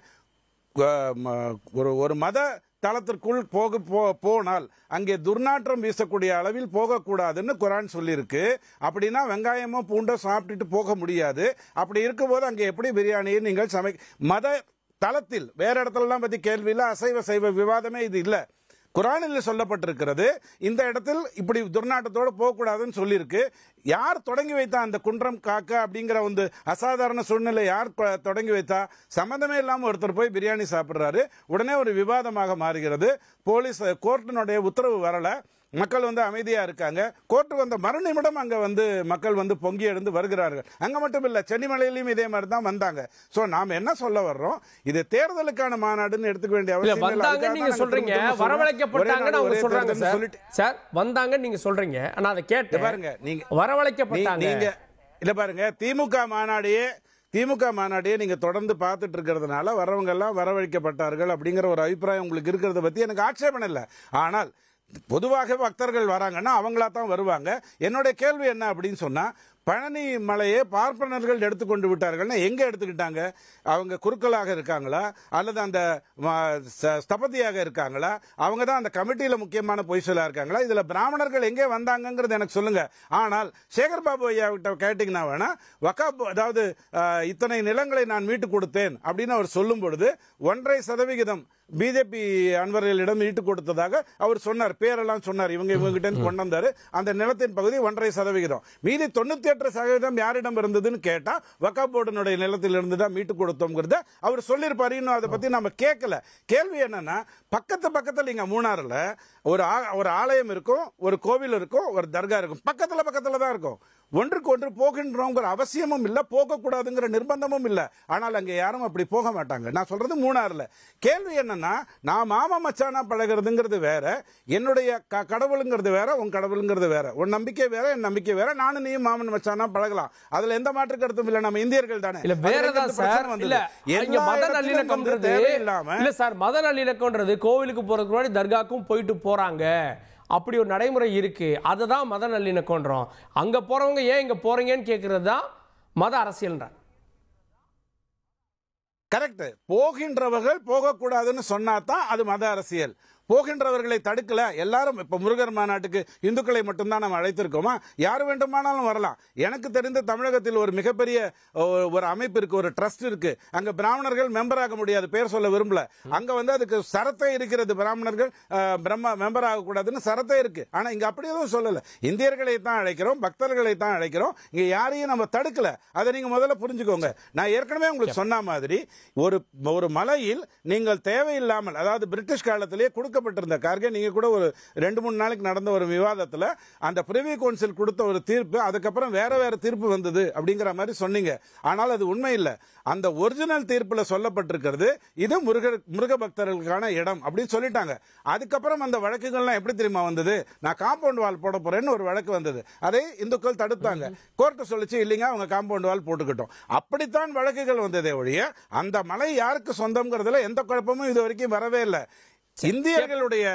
ஒரு மத தளத்திற்குள் போனால் அங்கே துர்நாற்றம் வீசக்கூடிய அளவில் போகக்கூடாதுன்னு குரான் சொல்லியிருக்கு. அப்படின்னா வெங்காயமோ பூண்டோ சாப்பிட்டுட்டு போக முடியாது. அப்படி இருக்கும்போது அங்கே எப்படி பிரியாணியை நீங்கள் மத தளத்தில் வேற இடத்துலலாம் பத்தி கேள்வி இல்லை, அசைவ சைவ விவாதமே இது இல்லை. குரானில் சொல்லப்பட்டிருக்கிறது இந்த இடத்தில் இப்படி துர்நாற்றத்தோடு போகக்கூடாதுன்னு சொல்லியிருக்கு. யார் தொடங்கி வைத்தா அந்த குன்றம் காக்க அப்படிங்கிற வந்து அசாதாரண சூழ்நிலை யார் தொடங்கி வைத்தா? சம்பந்தமே இல்லாமல் ஒருத்தர் போய் பிரியாணி சாப்பிட்றாரு. உடனே ஒரு விவாதமாக மாறுகிறது. போலீஸ் கோர்ட்டினுடைய உத்தரவு வரல, மக்கள் வந்து அமைதியா இருக்காங்க. கோர்ட்டு வந்த மறுநிமிடம் அங்க வந்து மக்கள் வந்து பொங்கி எழுந்து வருகிறார்கள். அங்க மட்டும் இல்ல, சென்னிமலையிலும் இதே மாதிரி தான் வந்தாங்க. சோ நாம என்ன சொல்ல வர்றோம், இது தேர்தலுக்கான மாநாடுன்னு எடுத்துக்க வேண்டிய அவசியம் இல்ல. வந்தாங்க நீங்க சொல்றீங்க, வரவழைக்கப்பட்டாங்கன்னு அவங்க சொல்றாங்க சார். வந்தாங்க நீங்க சொல்றீங்க, ஆனா அதை கேட்டு பாருங்க, நீங்க வரவழைக்கப்பட்டாங்க. நீங்க இல்ல பாருங்க, திமுக மாநாடையே நீங்க தொடர்ந்து பார்த்துட்டு இருக்கிறதுனால வரவங்க எல்லாம் வரவழைக்கப்பட்டார்கள் அப்படிங்கிற ஒரு அபிப்பிராயம் உங்களுக்கு இருக்கிறத பத்தி எனக்கு ஆட்சேபணம் இல்லை. ஆனால் பொதுவாக பக்தர்கள் வராங்கன்னா அவங்களா தான் வருவாங்க. என்னுடைய கேள்வி என்ன அப்படின்னு சொன்னா, பழனி மலையை பார்ப்பனர்கள் எடுத்துக்கொண்டு விட்டார்கள்னா எங்க எடுத்துக்கிட்டாங்க? அவங்க குருக்களாக இருக்காங்களா அல்லது அந்த ஸ்தபதியாக இருக்காங்களா? அவங்க தான் அந்த கமிட்டியில முக்கியமான பொசிஷன்ல இருக்காங்களா? இதுல பிராமணர்கள் எங்கே வந்தாங்கிறது எனக்கு சொல்லுங்க. ஆனால் சேகர் பாபு ஐயா கிட்ட கேட்டீங்கன்னா வேணா, வகாப் அதாவது இத்தனை நிலங்களை நான் மீட்டு கொடுத்தேன் அப்படின்னு அவர் சொல்லும் பொழுது 1.5% பிஜேபி அன்பர்களிடம் ஈட்டு கொடுத்ததாக அவர் சொன்னார். பேரெல்லாம் சொன்னார், இவங்க கிட்ட கொண்டு வந்தாரு. அந்த நிலத்தின் பகுதி 1.5%. மீதி 98% யாரிடம் இருந்ததுன்னு கேட்டா வகாப் போர்டினுடைய நிலத்தில் இருந்து தான் மீட்டு கொடுத்தோம்ங்கிறத அவர் சொல்லியிருப்பாரு. இன்னும் அதை பத்தி நம்ம கேட்கல. கேள்வி என்னன்னா, பக்கத்துல இங்க மூணாறுல ஒரு ஆலயம் இருக்கும், ஒரு கோவில் இருக்கும், ஒரு தர்கா இருக்கும். பக்கத்துல தான் இருக்கும். ஒன்றுக்கு ஒன்று போகின்றோங்கிற அவசியமும் இல்ல, போக கூடாதுங்கிற நிர்பந்தமும் இல்ல. ஆனால் அங்க யாரும் அப்படி போக மாட்டாங்க. நான் சொல்றது மூணாறுல. கேள்வி என்னன்னா, நான் மாமா மச்சானா பழகிறதுங்கிறது வேற, என்னுடைய கடவுளுங்கிறது வேற, உன் கடவுளுங்கிறது வேற. உன் நம்பிக்கை வேற, என் நம்பிக்கை வேற. நானும் நீயும் மாமன் மச்சானா பழகலாம். அதுல எந்த மாற்று கருத்தும் இல்ல. நம்ம இந்தியர்கள் தானே. இல்ல வேறதான் சார். இல்ல மத நல்லிணக்கம்ன்றது இல்ல சார். மத நல்லிணக்கம்ன்றது கோவிலுக்கு போறதுக்கு முன்னாடி தர்காக்கும் போயிட்டு போறாங்க, அப்படி ஒரு நடைமுறை இருக்கு. அதுதான் மத நல்லிணக்கம்ன்றோம். அங்க போறவங்க ஏன் இங்க போறீங்கன்னு கேட்கறது தான் மத அரசியல்ன்றாங்க. கரெக்ட். போகின்றவர்கள் போகக்கூடாதுன்னு சொன்னா தான் அது மத அரசியல். போகின்றவர்களை தடுக்கல. எல்லாரும் இப்ப முருகர் மாநாட்டுக்கு இந்துக்களை மட்டும்தான் நம்ம அழைத்திருக்கோமா? யார் வேண்டுமானாலும் வரலாம். எனக்கு தெரிந்த தமிழகத்தில் ஒரு மிகப்பெரிய ஒரு அமைப்பு இருக்கு, ஒரு ட்ரஸ்ட் இருக்கு. அங்க பிராமணர்கள் மெம்பர் ஆக முடியாது, பேர் சொல்ல விரும்பல. அங்க வந்து அதுக்கு சரத்தே இருக்கிறது, பிராமணர்கள் மெம்பர் ஆக கூடாதுன்னு சரத்தே இருக்கு. ஆனா இங்க அப்படி எதுவும் சொல்லல. இந்தியர்களை தான் அழைக்கிறோம், பக்தர்களை தான் அழைக்கிறோம். இங்க யாரையும் நம்ம தடுக்கல. அதை நீங்க முதல்ல புரிஞ்சுக்கோங்க. நான் ஏற்கனவே உங்களுக்கு சொன்ன மாதிரி ஒரு மலையில் நீங்கள் தேவையில்லாமல், அதாவது பிரிட்டிஷ் காலத்திலேயே கொடுக்கப்பட்டிருந்த கார்கே, நீங்க கூட ஒரு 2-3 நாளைக்கு நடந்த ஒரு விவாதத்தில் அந்த பிரிவி கவுன்சில் கொடுத்த ஒரு தீர்ப்பு, அதுக்கப்புறம் வேற தீர்ப்பு வந்தது அப்படிங்கிற மாதிரி சொன்னீங்க. ஆனால் அது உண்மை இல்லை. அந்த ஒரிஜினல் தீர்ப்புல சொல்லப்பட்டிருக்கிறது இது முருக பக்தர்களுக்கான இடம் அப்படின்னு சொல்லிட்டாங்க. அதுக்கப்புறம் அந்த வழக்குகள்லாம் எப்படி தெரியுமா வந்தது? நான் காம்பவுண்ட் வால் போட போறேன்னு ஒரு வழக்கு வந்தது. அதை இந்துக்கள் தடுத்தாங்க. கோர்ட்டு சொல்லிச்சு இல்லைங்க, அவங்க காம்பவுண்ட் வால் போட்டுக்கிட்டோம். அப்படித்தான் வழக்குகள் வந்ததே ஒழிய அந்த மலை யாருக்கு சொந்தம்ங்கிறதுல எந்த குழப்பமும் இது வரைக்கும் வரவே இல்லை. இந்தியர்களுடைய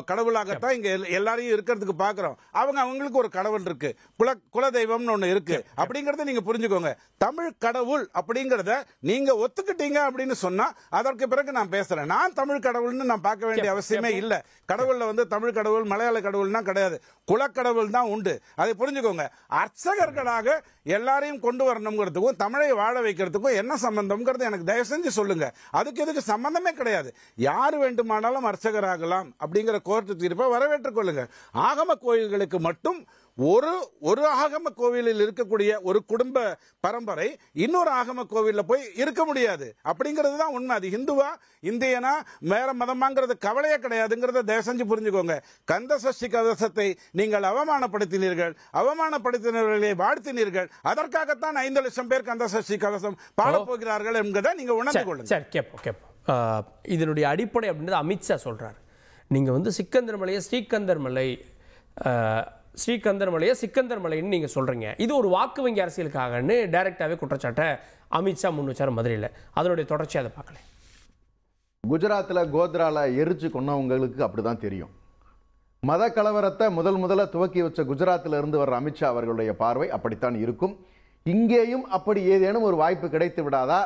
கடவுளாகத்தான் இங்க எல்லாரையும் இருக்கிறதுக்கு பாக்குறோம். அவங்களுக்கு ஒரு கடவுள் இருக்கு, குலதெய்வம்னு ஒண்ணு இருக்கு. அப்படிங்கறத நீங்க புரிஞ்சுக்கோங்க. தமிழ் கடவுள் அப்படிங்கறத நீங்க ஒத்துக்கிட்டீங்க அப்படின்னு சொன்னா அதற்கு பிறகு நான் பேசுறேன். நான் தமிழ் கடவுள்னு நான் பார்க்க வேண்டிய அவசியமே இல்ல. கடவுள்ல வந்து தமிழ் கடவுள் மலையாள கடவுள்னா கிடையாது, குலக்கடவுள் தான் உண்டு. அதை புரிஞ்சுக்கோங்க. அர்ச்சகர்களாக எல்லாரையும் கொண்டு வரணுங்கிறதுக்கும் தமிழை வாழ வைக்கிறதுக்கும் என்ன சம்பந்தம்ங்கிறது எனக்கு தயவு செஞ்சு சொல்லுங்க. அதுக்கு எதுக்கு சம்பந்தமே கிடையாது. யாரு வேண்டுமானாலும் அர்ச்சகராகலாம் அப்படிங்கிற கோர்ட்டு தீர்ப்பை வரவேற்றுக் கொள்ளுங்க. ஆகம கோயில்களுக்கு மட்டும் ஒரு ஆகம கோவிலில் இருக்கக்கூடிய ஒரு குடும்ப பரம்பரை இன்னொரு ஆகம கோவிலில் போய் இருக்க முடியாது அப்படிங்கிறது தான் உண்மை. அது ஹிந்துவா இந்தியனா வேற மதமாங்கிறது கவலையே கிடையாதுங்கிறத தயவு செஞ்சு புரிஞ்சுக்கோங்க. கந்த சஷ்டி கவசத்தை நீங்கள் அவமானப்படுத்தினீர்கள், அவமானப்படுத்தினவர்களை வாழ்த்தினீர்கள். அதற்காகத்தான் 5 லட்சம் பேர் கந்த சஷ்டி கவசம் பாடப்போகிறார்கள் என்பதை நீங்க உணர்ந்து கொள்ளுங்க. சரி, கேட்போம். இதனுடைய அடிப்படை அப்படின்றது அமித்ஷா சொல்றாரு. நீங்க வந்து சிக்கந்தர் மலையை சிக்கந்தர் மலைன்னு நீங்க சொல்றீங்க. இது ஒரு வாக்கு வங்கி அரசியலுக்காகன்னு டைரக்டாவே குற்றச்சாட்டை அமித்ஷா முன் வச்சார் மதுரையில். அதனுடைய தொடர்ச்சி அதை பார்க்கல. குஜராத்தில் கோத்ரால எரிச்சு கொண்டவங்களுக்கு அப்படிதான் தெரியும். மத கலவரத்தை முதல்ல துவக்கி வச்ச குஜராத்தில் இருந்து வர்ற அமித்ஷா அவர்களுடைய பார்வை அப்படித்தான் இருக்கும். இங்கேயும் அப்படி ஏதேனும் ஒரு வாய்ப்பு கிடைத்து விடாதா?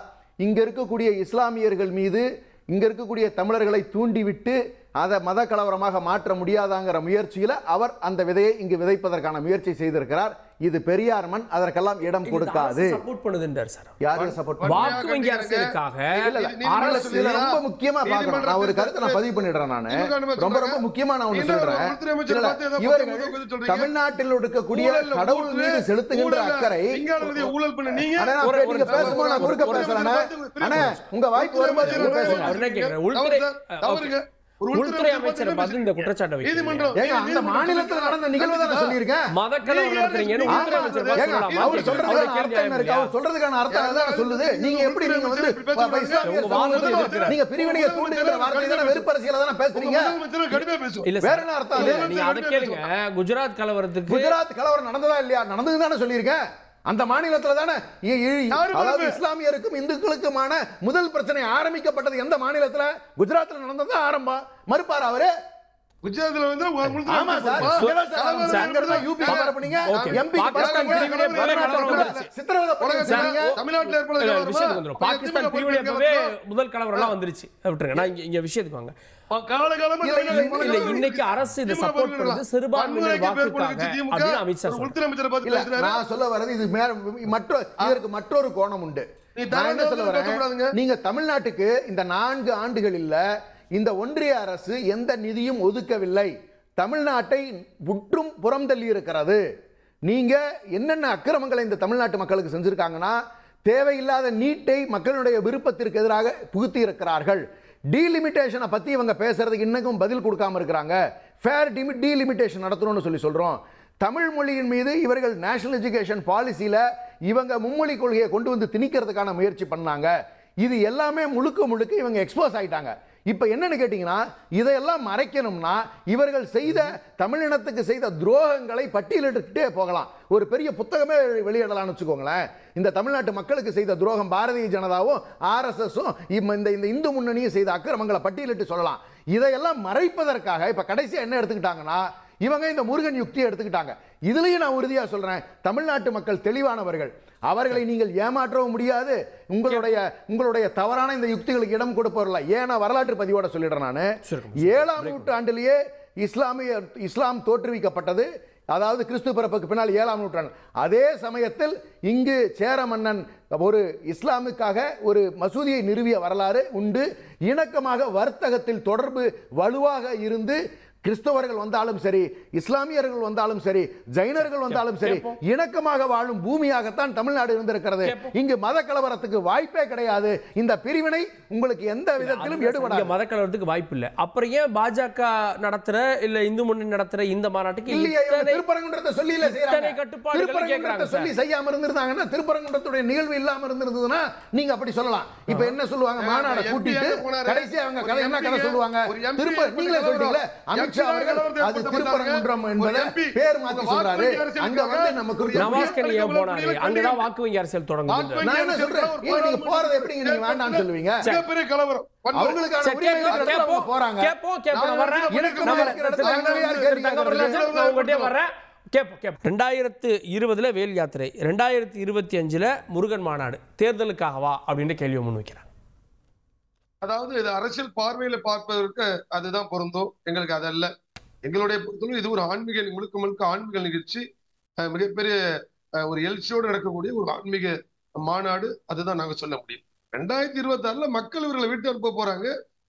இங்க இருக்கக்கூடிய இஸ்லாமியர்கள் மீது இங்க இருக்கக்கூடிய தமிழர்களை தூண்டிவிட்டு அதை மத கலவரமாக மாற்ற முடியாதாங்கிற முயற்சியில் அவர் அந்த விதையை இங்கு விதைப்பதற்கான முயற்சி செய்திருக்கிறார். இது பெரியார் மண், அதற்கெல்லாம் இடம் கொடுக்காது. சப்போர்ட் பண்ணுதுன்றார் சார். யாரு சப்போர்ட்? வாக்கு வங்கி அரசியலுக்காக ரொம்ப முக்கியமா பார்க்கணும். நான் ஒரு கருத்தை நான் பதிவு பண்ணிடுறேன். நான் ரொம்ப முக்கியமா நான் ஒன்று சொல்றேன். இவர்கள் தமிழ்நாட்டில் இருக்கக்கூடிய கடவுள் மீது செலுத்துகின்ற அக்கறை. பேசுமா நான் குறுக்க பேசுறேன். உங்க வாய்ப்பு வரும்போது பேசுங்க. உள்துறை அமைச்சரை பார்த்து இந்த குற்றச்சாட்டை வைக்கிறீங்க. அந்த மாநிலத்தில் நடந்த நிகழ்வு தான் சொல்லியிருக்கேன். மதக்கலவரம் நடத்துறீங்கன்னு உள்துறை அமைச்சர் அவர் சொல்றதுக்கான அர்த்தம் அதான் சொல்லுது. நீங்க எப்படி நீங்க வந்து நீங்க பிரிவினையை தூண்டுகிற வார்த்தை தான வெறுப்பரசியல தான பேசுறீங்க. இல்ல வேற என்ன அர்த்தம்? நீங்க அத கேளுங்க. குஜராத் கலவரம் நடந்ததா இல்லையா? நடந்தது தானே சொல்லியிருக்கேன். அந்த மாநிலத்தில் தானே அதாவது இஸ்லாமியருக்கும் இந்துக்களுக்குமான முதல் பிரச்சனை ஆரம்பிக்கப்பட்டது எந்த மாநிலத்தில்? குஜராத்தில் நடந்தது ஆரம்பம். மறுப்பார் அவரு. குஜராத்ல வந்து ஆமா சார் அங்கதான் யூபி கவர் பண்ணீங்க. எம்பி பாகிஸ்தான் பிரிவினை அப்பவே முதல் கலவரம் எல்லாம் வந்துருச்சு. விட்டுருங்க, நான் இங்க விஷயத்துக்கு வாங்க. இன்னைக்கு அரசு இதை சப்போர்ட் பண்ணுது சிறுபான்மையினர் வாக்குக்காக அப்படின்னு அமித்ஷா சொல்றாரு. நான் சொல்ல வரது இது இதற்கு மற்றொரு கோணம் உண்டு. நான் என்ன சொல்ல வரேன், நீங்க தமிழ்நாட்டுக்கு இந்த 4 ஆண்டுகளில் இந்த ஒன்றிய அரசு எந்த நிதியும் ஒதுக்கவில்லை. தமிழ்நாட்டை முற்றும் புறம் தள்ளி இருக்கிறது. நீங்க என்னென்ன அக்கிரமங்களை இந்த தமிழ்நாட்டு மக்களுக்கு செஞ்சிருக்காங்கன்னா, தேவையில்லாத நீட்டை மக்களுடைய விருப்பத்திற்கு எதிராக புகுத்தி இருக்கிறார்கள். டீலிமிட்டேஷனை பத்தி இவங்க பேசுறதுக்கு இன்னும் பதில் கொடுக்காம இருக்கிறாங்க. ஃபேர் டீலிமிட்டேஷன் நடத்தணும்னு சொல்றோம். தமிழ் மொழியின் மீது இவர்கள் நேஷனல் எஜுகேஷன் பாலிசியில இவங்க மும்மொழி கொள்கையை கொண்டு வந்து திணிக்கிறதுக்கான முயற்சி பண்ணாங்க. இது எல்லாமே முழுக்க இவங்க எக்ஸ்போஸ் ஆயிட்டாங்க. இப்ப என்னன்னு கேட்டீங்கன்னா, இதையெல்லாம் மறைக்கணும்னா இவர்கள் செய்த தமிழினத்துக்கு செய்த துரோகங்களை பட்டியலிட்டுட்டே போகலாம். ஒரு பெரிய புத்தகமே வெளியிடலாம்னு வச்சுக்கோங்களேன். இந்த தமிழ்நாட்டு மக்களுக்கு செய்த துரோகம் பாரதிய ஜனதாவும் ஆர்எஸ்எஸும் இந்த இந்து முன்னணியும் செய்த அக்கிரமங்களை பட்டியலிட்டு சொல்லலாம். இதையெல்லாம் மறைப்பதற்காக இப்ப கடைசியா என்ன எடுத்துக்கிட்டாங்கன்னா, இவங்க இந்த முருகன் யுக்தியை எடுத்துக்கிட்டாங்க. இதுலயும் நான் உறுதியா சொல்றேன், தமிழ்நாட்டு மக்கள் தெளிவானவர்கள். அவர்களை நீங்கள் ஏமாற்றவும் முடியாது. உங்களுடைய தவறான இந்த யுக்திகளுக்கு இடம் கொடுப்பவர்கள. ஏன்னா வரலாற்று பதிவோட சொல்லிடுறேன் நான். 7ஆம் நூற்றாண்டிலேயே இஸ்லாம் தோற்றுவிக்கப்பட்டது. அதாவது கிறிஸ்து பிறப்புக்கு பின்னால் 7ஆம் நூற்றாண்டு. அதே சமயத்தில் இங்கு சேர மன்னன் ஒரு இஸ்லாமுக்காக ஒரு மசூதியை நிறுவிய வரலாறு உண்டு. இணக்கமாக வர்த்தகத்தில் தொடர்பு வலுவாக இருந்து கிறிஸ்தவர்கள் வந்தாலும் சரி, இஸ்லாமியர்கள் வந்தாலும் சரி, ஜைனர்கள் வந்தாலும் சரி, இணக்கமாக வாழும் பூமியாகத்தான் தமிழ்நாடு இருந்திருக்கிறது. இங்கு மத கலவரத்துக்கு வாய்ப்பே கிடையாது. இந்த பிரிவினை உங்களுக்கு எந்த விதத்திலும் எடுபடாது. மத கலவரத்துக்கு வாய்ப்பு இல்லை. அப்புறம் ஏன் பாஜக நடத்துற இல்ல இந்து முன்னணி நடத்துற இந்த மாநாட்டுக்கு திருப்பரங்குன்றத்தை சொல்லி செய்யாம இருந்திருந்தாங்கன்னா, திருப்பரங்குன்றத்துடைய நிகழ்வு இல்லாம இருந்திருந்ததுன்னா நீங்க அப்படி சொல்லலாம். இப்ப என்ன சொல்லுவாங்க, மாநாட கூட்டிட்டு கடைசி அவங்க கதை என்ன கதை சொல்லுவாங்க, திரும்ப நீங்களே சொல்றீங்களே அமித்ஷா அவர்கள் அது திருப்பரங்குன்றம் என்பதை பேர் மாத்தி சொல்றாரு. அங்க வந்து நமக்கு நவாஸ்கனியே போனாரு, அங்கதான் வாக்கு வங்கி அரசியல் தொடங்குது. நான் என்ன சொல்றேன், நீங்க போறது எப்படிங்க நீங்க வேண்டாம்னு சொல்லுவீங்க? அவங்களுக்கான உரிமைகளுக்கு போறாங்க. கேப்போம் வர்றேன். 2020 வேல் யாத்திரை, 2025 முருகன் மாநாடு தேர்தலுக்காகவா அப்படின்ற கேள்வி முன் வைக்கிறாங்க. அதாவது இது அரசியல் பார்வையில பார்ப்பதற்கு அதுதான் பொருந்தும். எங்களுக்கு அதல்ல. எங்களுடைய பொறுத்தவரை இது ஒரு ஆன்மீக முழுக்க ஆன்மீக நிகழ்ச்சி. மிகப்பெரிய ஒரு எழுச்சியோடு நடக்கக்கூடிய ஒரு ஆன்மீக மாநாடு. அதுதான் நாங்க சொல்ல முடியும். 2026 மக்கள் இவர்களை விட்டு அனுப்ப போறாங்க.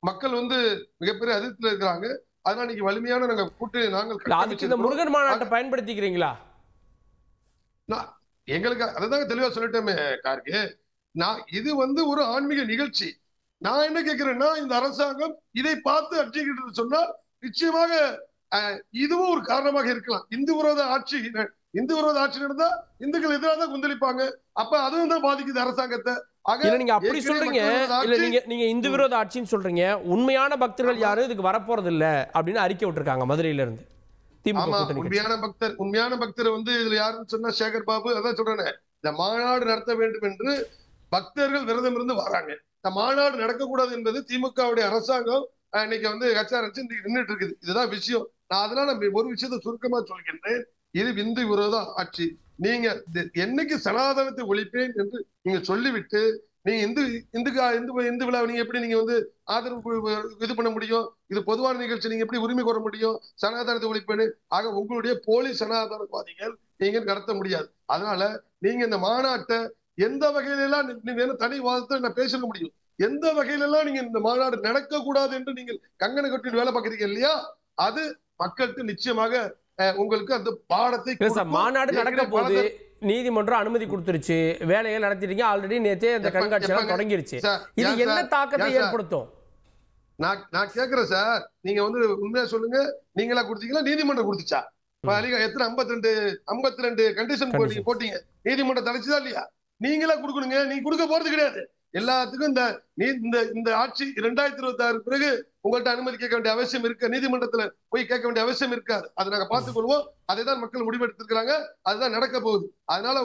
மக்கள் வந்து மிகப்பெரிய அதிர்ச்சியில் இருக்கிறாங்க. அதனால இன்னைக்கு வலிமையான நாங்க கூட்டு நாங்கள் அதுக்கு இந்த முருகன் மாநாட்டை பயன்படுத்திக்கிறீங்களா? எங்களுக்கு அதுதாங்க தெளிவா சொல்லிட்டோமே கார்கே. நான் இது ஒரு ஆன்மீக நிகழ்ச்சி. நான் என்ன கேட்கிறேன்னா, இந்த அரசாங்கம் இதை பார்த்து அடிச்சுக்கிட்டு சொன்னால் நிச்சயமாக இதுவும் ஒரு காரணமாக இருக்கலாம். இந்து விரோத ஆட்சி நடந்தா இந்துக்கள் எதிராக தான் கொந்தளிப்பாங்க. அப்ப அதுவும் தான் பாதிக்குது அரசாங்கத்தை. நீங்க அப்படி சொல்றீங்க, இல்ல நீங்க இந்து விரோத ஆட்சின்னு சொல்றீங்க. உண்மையான பக்தர்கள் யாரும் இதுக்கு வரப்போறது இல்ல அப்படின்னு அறிக்கை விட்டுருக்காங்க மதுரையில இருந்து. உண்மையான பக்தர் இதுல யாருன்னு சொன்னா சேகர் பாபு. அதான் சொல்றேன், இந்த மாநாடு நடத்த வேண்டும் என்று பக்தர்கள் விரதம் இருந்து வராங்க. இந்த மாநாடு நடக்கக்கூடாது என்பது திமுகவுடைய அரசாங்கம் இன்னைக்கு கச்சாரிச்சு நின்றுட்டு இருக்குது. இதுதான் விஷயம். நான் அதனால ஒரு விஷயத்தை சுருக்கமா சொல்கின்றேன். இது இந்து விரோத ஆட்சி. நீங்க என்னைக்கு சனாதனத்தை ஒழிப்பேன் என்று நீங்க சொல்லிவிட்டு நீங்க இந்து விழாவை நீங்க எப்படி நீங்க ஆதரவு இது பண்ண முடியும்? இது பொதுவான நிகழ்ச்சி, நீங்க எப்படி உரிமை கோர முடியும்? சனாதனத்தை ஒழிப்பேன்னு ஆக உங்களுடைய போலி சனாதனவாதிகள் நீங்க நடத்த முடியாது. அதனால நீங்க இந்த மாநாட்டை எந்த வகையில எல்லாம் நீங்க தனி வாதத்தை நான் பேச முடியும். எந்த வகையில எல்லாம் நீங்க இந்த மாநாடு நடக்க கூடாது என்று நீங்கள் கங்கண கட்டி வேலை பார்க்கறீங்க இல்லையா, அது மக்களுக்கு நிச்சயமாக உங்களுக்கு அந்த பாடத்தை. மாநாடு நடக்க போது நீதிமன்றம் அனுமதி கொடுத்துருச்சு, வேலையை நடத்திட்டீங்க ஆல்ரெடி. நேத்தே அந்த கண்காட்சி எல்லாம் தொடங்கிருச்சு. இது என்ன தாக்கத்தை ஏற்படுத்தும்? நான் கேக்குறேன் சார், நீங்க உண்மையா சொல்லுங்க. நீங்களா கொடுத்தீங்களா நீதிமன்றம் கொடுத்துச்சா? எத்தனை 52 கண்டிஷன் போட்டீங்க, நீதிமன்றம் தலைச்சுதா இல்லையா? நீங்களா கொடுக்கணுங்க. நீங்க கொடுக்க போறது கிடையாது. எல்லாத்துக்கும் இந்த ஆட்சி 2026 பிறகு உங்கள்ட்ட அனுமதி கேட்க வேண்டிய அவசியம் இருக்கு. நீதிமன்றத்துல போய் கேட்க வேண்டிய அவசியம் இருக்காது. அதை நாங்க பார்த்துக் கொள்வோம். அதை தான் மக்கள் முடிவெடுத்திருக்கிறாங்க. அதுதான் நடக்க போகுது. அதனால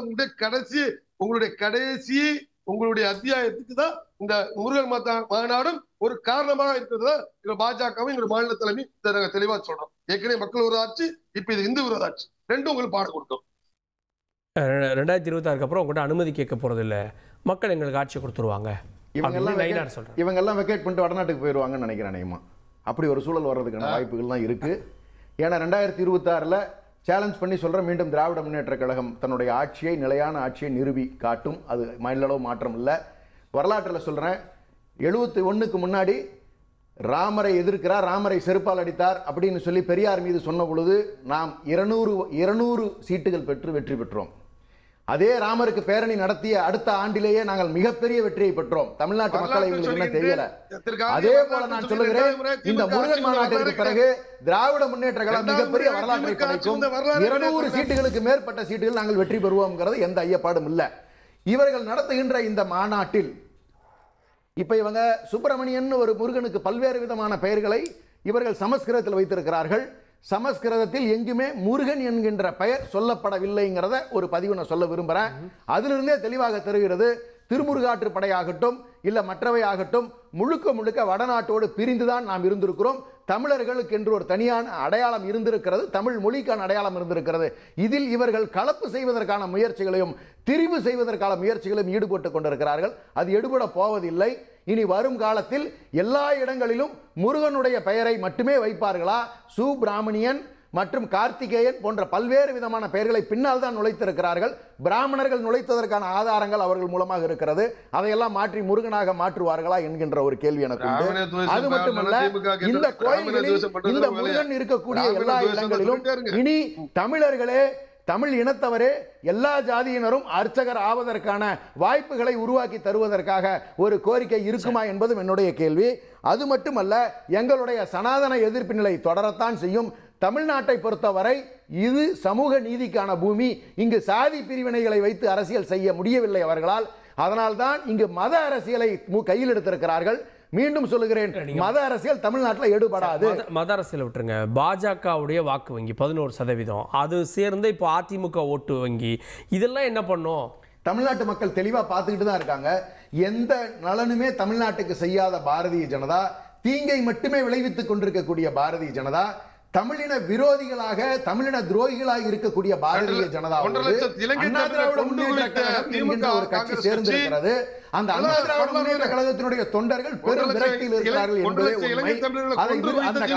உங்களுடைய அத்தியாயத்துக்கு தான் இந்த முருகன் மாநாடும் ஒரு காரணமாக இருக்கிறதா பாஜகவும் எங்களுடைய மாநில தலைமை நாங்க தெளிவா சொல்றோம். ஏற்கனவே மக்கள் விரோத ஆட்சி, இப்ப இது இந்து விரோத ஆட்சி. ரெண்டும் உங்களுக்கு பாடம் கொடுக்கும். 2026 அப்புறம் உங்கள்கிட்ட அனுமதி கேட்க போறது இல்ல, மக்கள் எங்களுக்கு ஆட்சி கொடுத்துருவாங்க. இவங்க எல்லாம் வெக்கேட் பண்ணிட்டு வடநாட்டுக்கு போயிடுவாங்கன்னு நினைக்கிறேன். அப்படி ஒரு சூழல் வர்றதுக்கான வாய்ப்புகள்லாம் இருக்கு. ஏன்னா 2026 சேலஞ்ச் பண்ணி சொல்றேன், மீண்டும் திராவிட முன்னேற்ற கழகம் தன்னுடைய ஆட்சியை, நிலையான ஆட்சியை நிறுவி காட்டும். அது மாநில அளவு மாற்றம் இல்லை. வரலாற்றில் சொல்றேன், 71க்கு முன்னாடி ராமரை எதிர்க்கிறார், ராமரை செருப்பால் அடித்தார் அப்படின்னு சொல்லி பெரியார் மீது சொன்ன பொழுது நாம் 200 சீட்டுகள் பெற்று வெற்றி பெற்றோம். அதே ராமருக்கு பேரணி நடத்திய அடுத்த ஆண்டிலேயே நாங்கள் மிகப்பெரிய வெற்றியை பெற்றோம். தமிழ்நாட்டு மக்களை இவங்களுக்கு என்ன தெரியல. அதே போல நான் சொல்லுகிறேன், இந்த முருகன் மாநாட்டிற்கு பிறகு திராவிட முன்னேற்ற கழகம் மிகப்பெரிய வரலாற்றை படைக்கும். 200 சீட்டுகளுக்கு மேற்பட்ட சீட்டுகள் நாங்கள் வெற்றி பெறுவோம்ங்கிறது எந்த ஐயப்பாடும் இல்லை. இவர்கள் நடத்துகின்ற இந்த மாநாட்டில் இப்ப இவங்க சுப்பிரமணியன் ஒரு முருகனுக்கு பல்வேறு விதமான பெயர்களை இவர்கள் சமஸ்கிருதத்தில் வைத்திருக்கிறார்கள். சமஸ்கிருதத்தில் எங்குமே முருகன் என்கின்ற பெயர் சொல்லப்படவில்லைங்கிறத ஒரு பதிவு நான் சொல்ல விரும்புகிறேன். அதிலிருந்தே தெளிவாக தெரிகிறது, திருமுருகாற்று படையாகட்டும் இல்ல மற்றவை ஆகட்டும் முழுக்க வடநாட்டோடு பிரிந்துதான் நாம் இருந்திருக்கிறோம். தமிழர்களுக்கு என்று ஒரு தனியான அடையாளம் இருந்திருக்கிறது, தமிழ் மொழிக்கான அடையாளம் இருந்திருக்கிறது. இதில் இவர்கள் கலப்பு செய்வதற்கான முயற்சிகளையும் திரிவு செய்வதற்கான முயற்சிகளையும் ஈடுபட்டுக் கொண்டிருக்கிறார்கள். அது எடுபட போவதில்லை. இனி வரும் காலத்தில் எல்லா இடங்களிலும் முருகனுடைய பெயரை மட்டுமே வைப்பார்களா? சுப்பிரமணியன் மற்றும் கார்த்திகேயன் போன்ற பல்வேறு விதமான பெயர்களை பின்னால் தான் நுழைத்திருக்கிறார்கள். பிராமணர்கள் நுழைத்ததற்கான ஆதாரங்கள் அவர்கள் மூலமாக இருக்கிறது. அதையெல்லாம் மாற்றி முருகனாக மாற்றுவார்களா என்கின்ற ஒரு கேள்வி எனக்கு உண்டு. அது மட்டுமல்ல, இந்த கோயில்களில் இந்த முருகன் இருக்கக்கூடிய எல்லா இடங்களிலும் இனி தமிழர்களே, தமிழ் இனத்தவரே, எல்லா ஜாதியினரும் அர்ச்சகர் ஆவதற்கான வாய்ப்புகளை உருவாக்கி தருவதற்காக ஒரு கோரிக்கை இருக்குமா என்பதும் என்னுடைய கேள்வி. அது மட்டுமல்ல, எங்களுடைய சனாதன எதிர்ப்பு நிலை தொடரத்தான் செய்யும். தமிழ்நாட்டை பொறுத்தவரை இது சமூக நீதிக்கான பூமி. இங்கு சாதி பிரிவினைகளை வைத்து அரசியல் செய்ய முடியவில்லை அவர்களால். அதனால்தான் இங்கு மத அரசியலை கையில் எடுத்திருக்கிறார்கள். மீண்டும் சொல்லுகிறேன், மத அரசியல் தமிழ்நாட்டில் எடுபடாது. மத அரசியல் விட்டுருங்க, பாஜகவுடைய வாக்கு வங்கி 11%, அது சேர்ந்து இப்போ அதிமுக ஓட்டு வங்கி, இதெல்லாம் என்ன பண்ணும்? தமிழ்நாட்டு மக்கள் தெளிவா பார்த்துக்கிட்டு தான் இருக்காங்க. எந்த நலனுமே தமிழ்நாட்டுக்கு செய்யாத பாரதிய ஜனதா, தீங்கை மட்டுமே விளைவித்துக் கொண்டிருக்கக்கூடிய பாரதிய ஜனதா, தமிழின விரோதிகளாக, தமிழின துரோகிகளாக இருக்கக்கூடிய பாரதிய ஜனதாவோடு அண்ணா திராவிட முன்னேற்ற கழகம் என்கின்ற ஒரு கட்சி சேர்ந்திருக்கிறது. அந்த அண்ணா திராவிட முன்னேற்ற கழகத்தினுடைய தொண்டர்கள் பெரும் விரக்தியில் இருக்கிறார்கள் என்பதே உண்மை.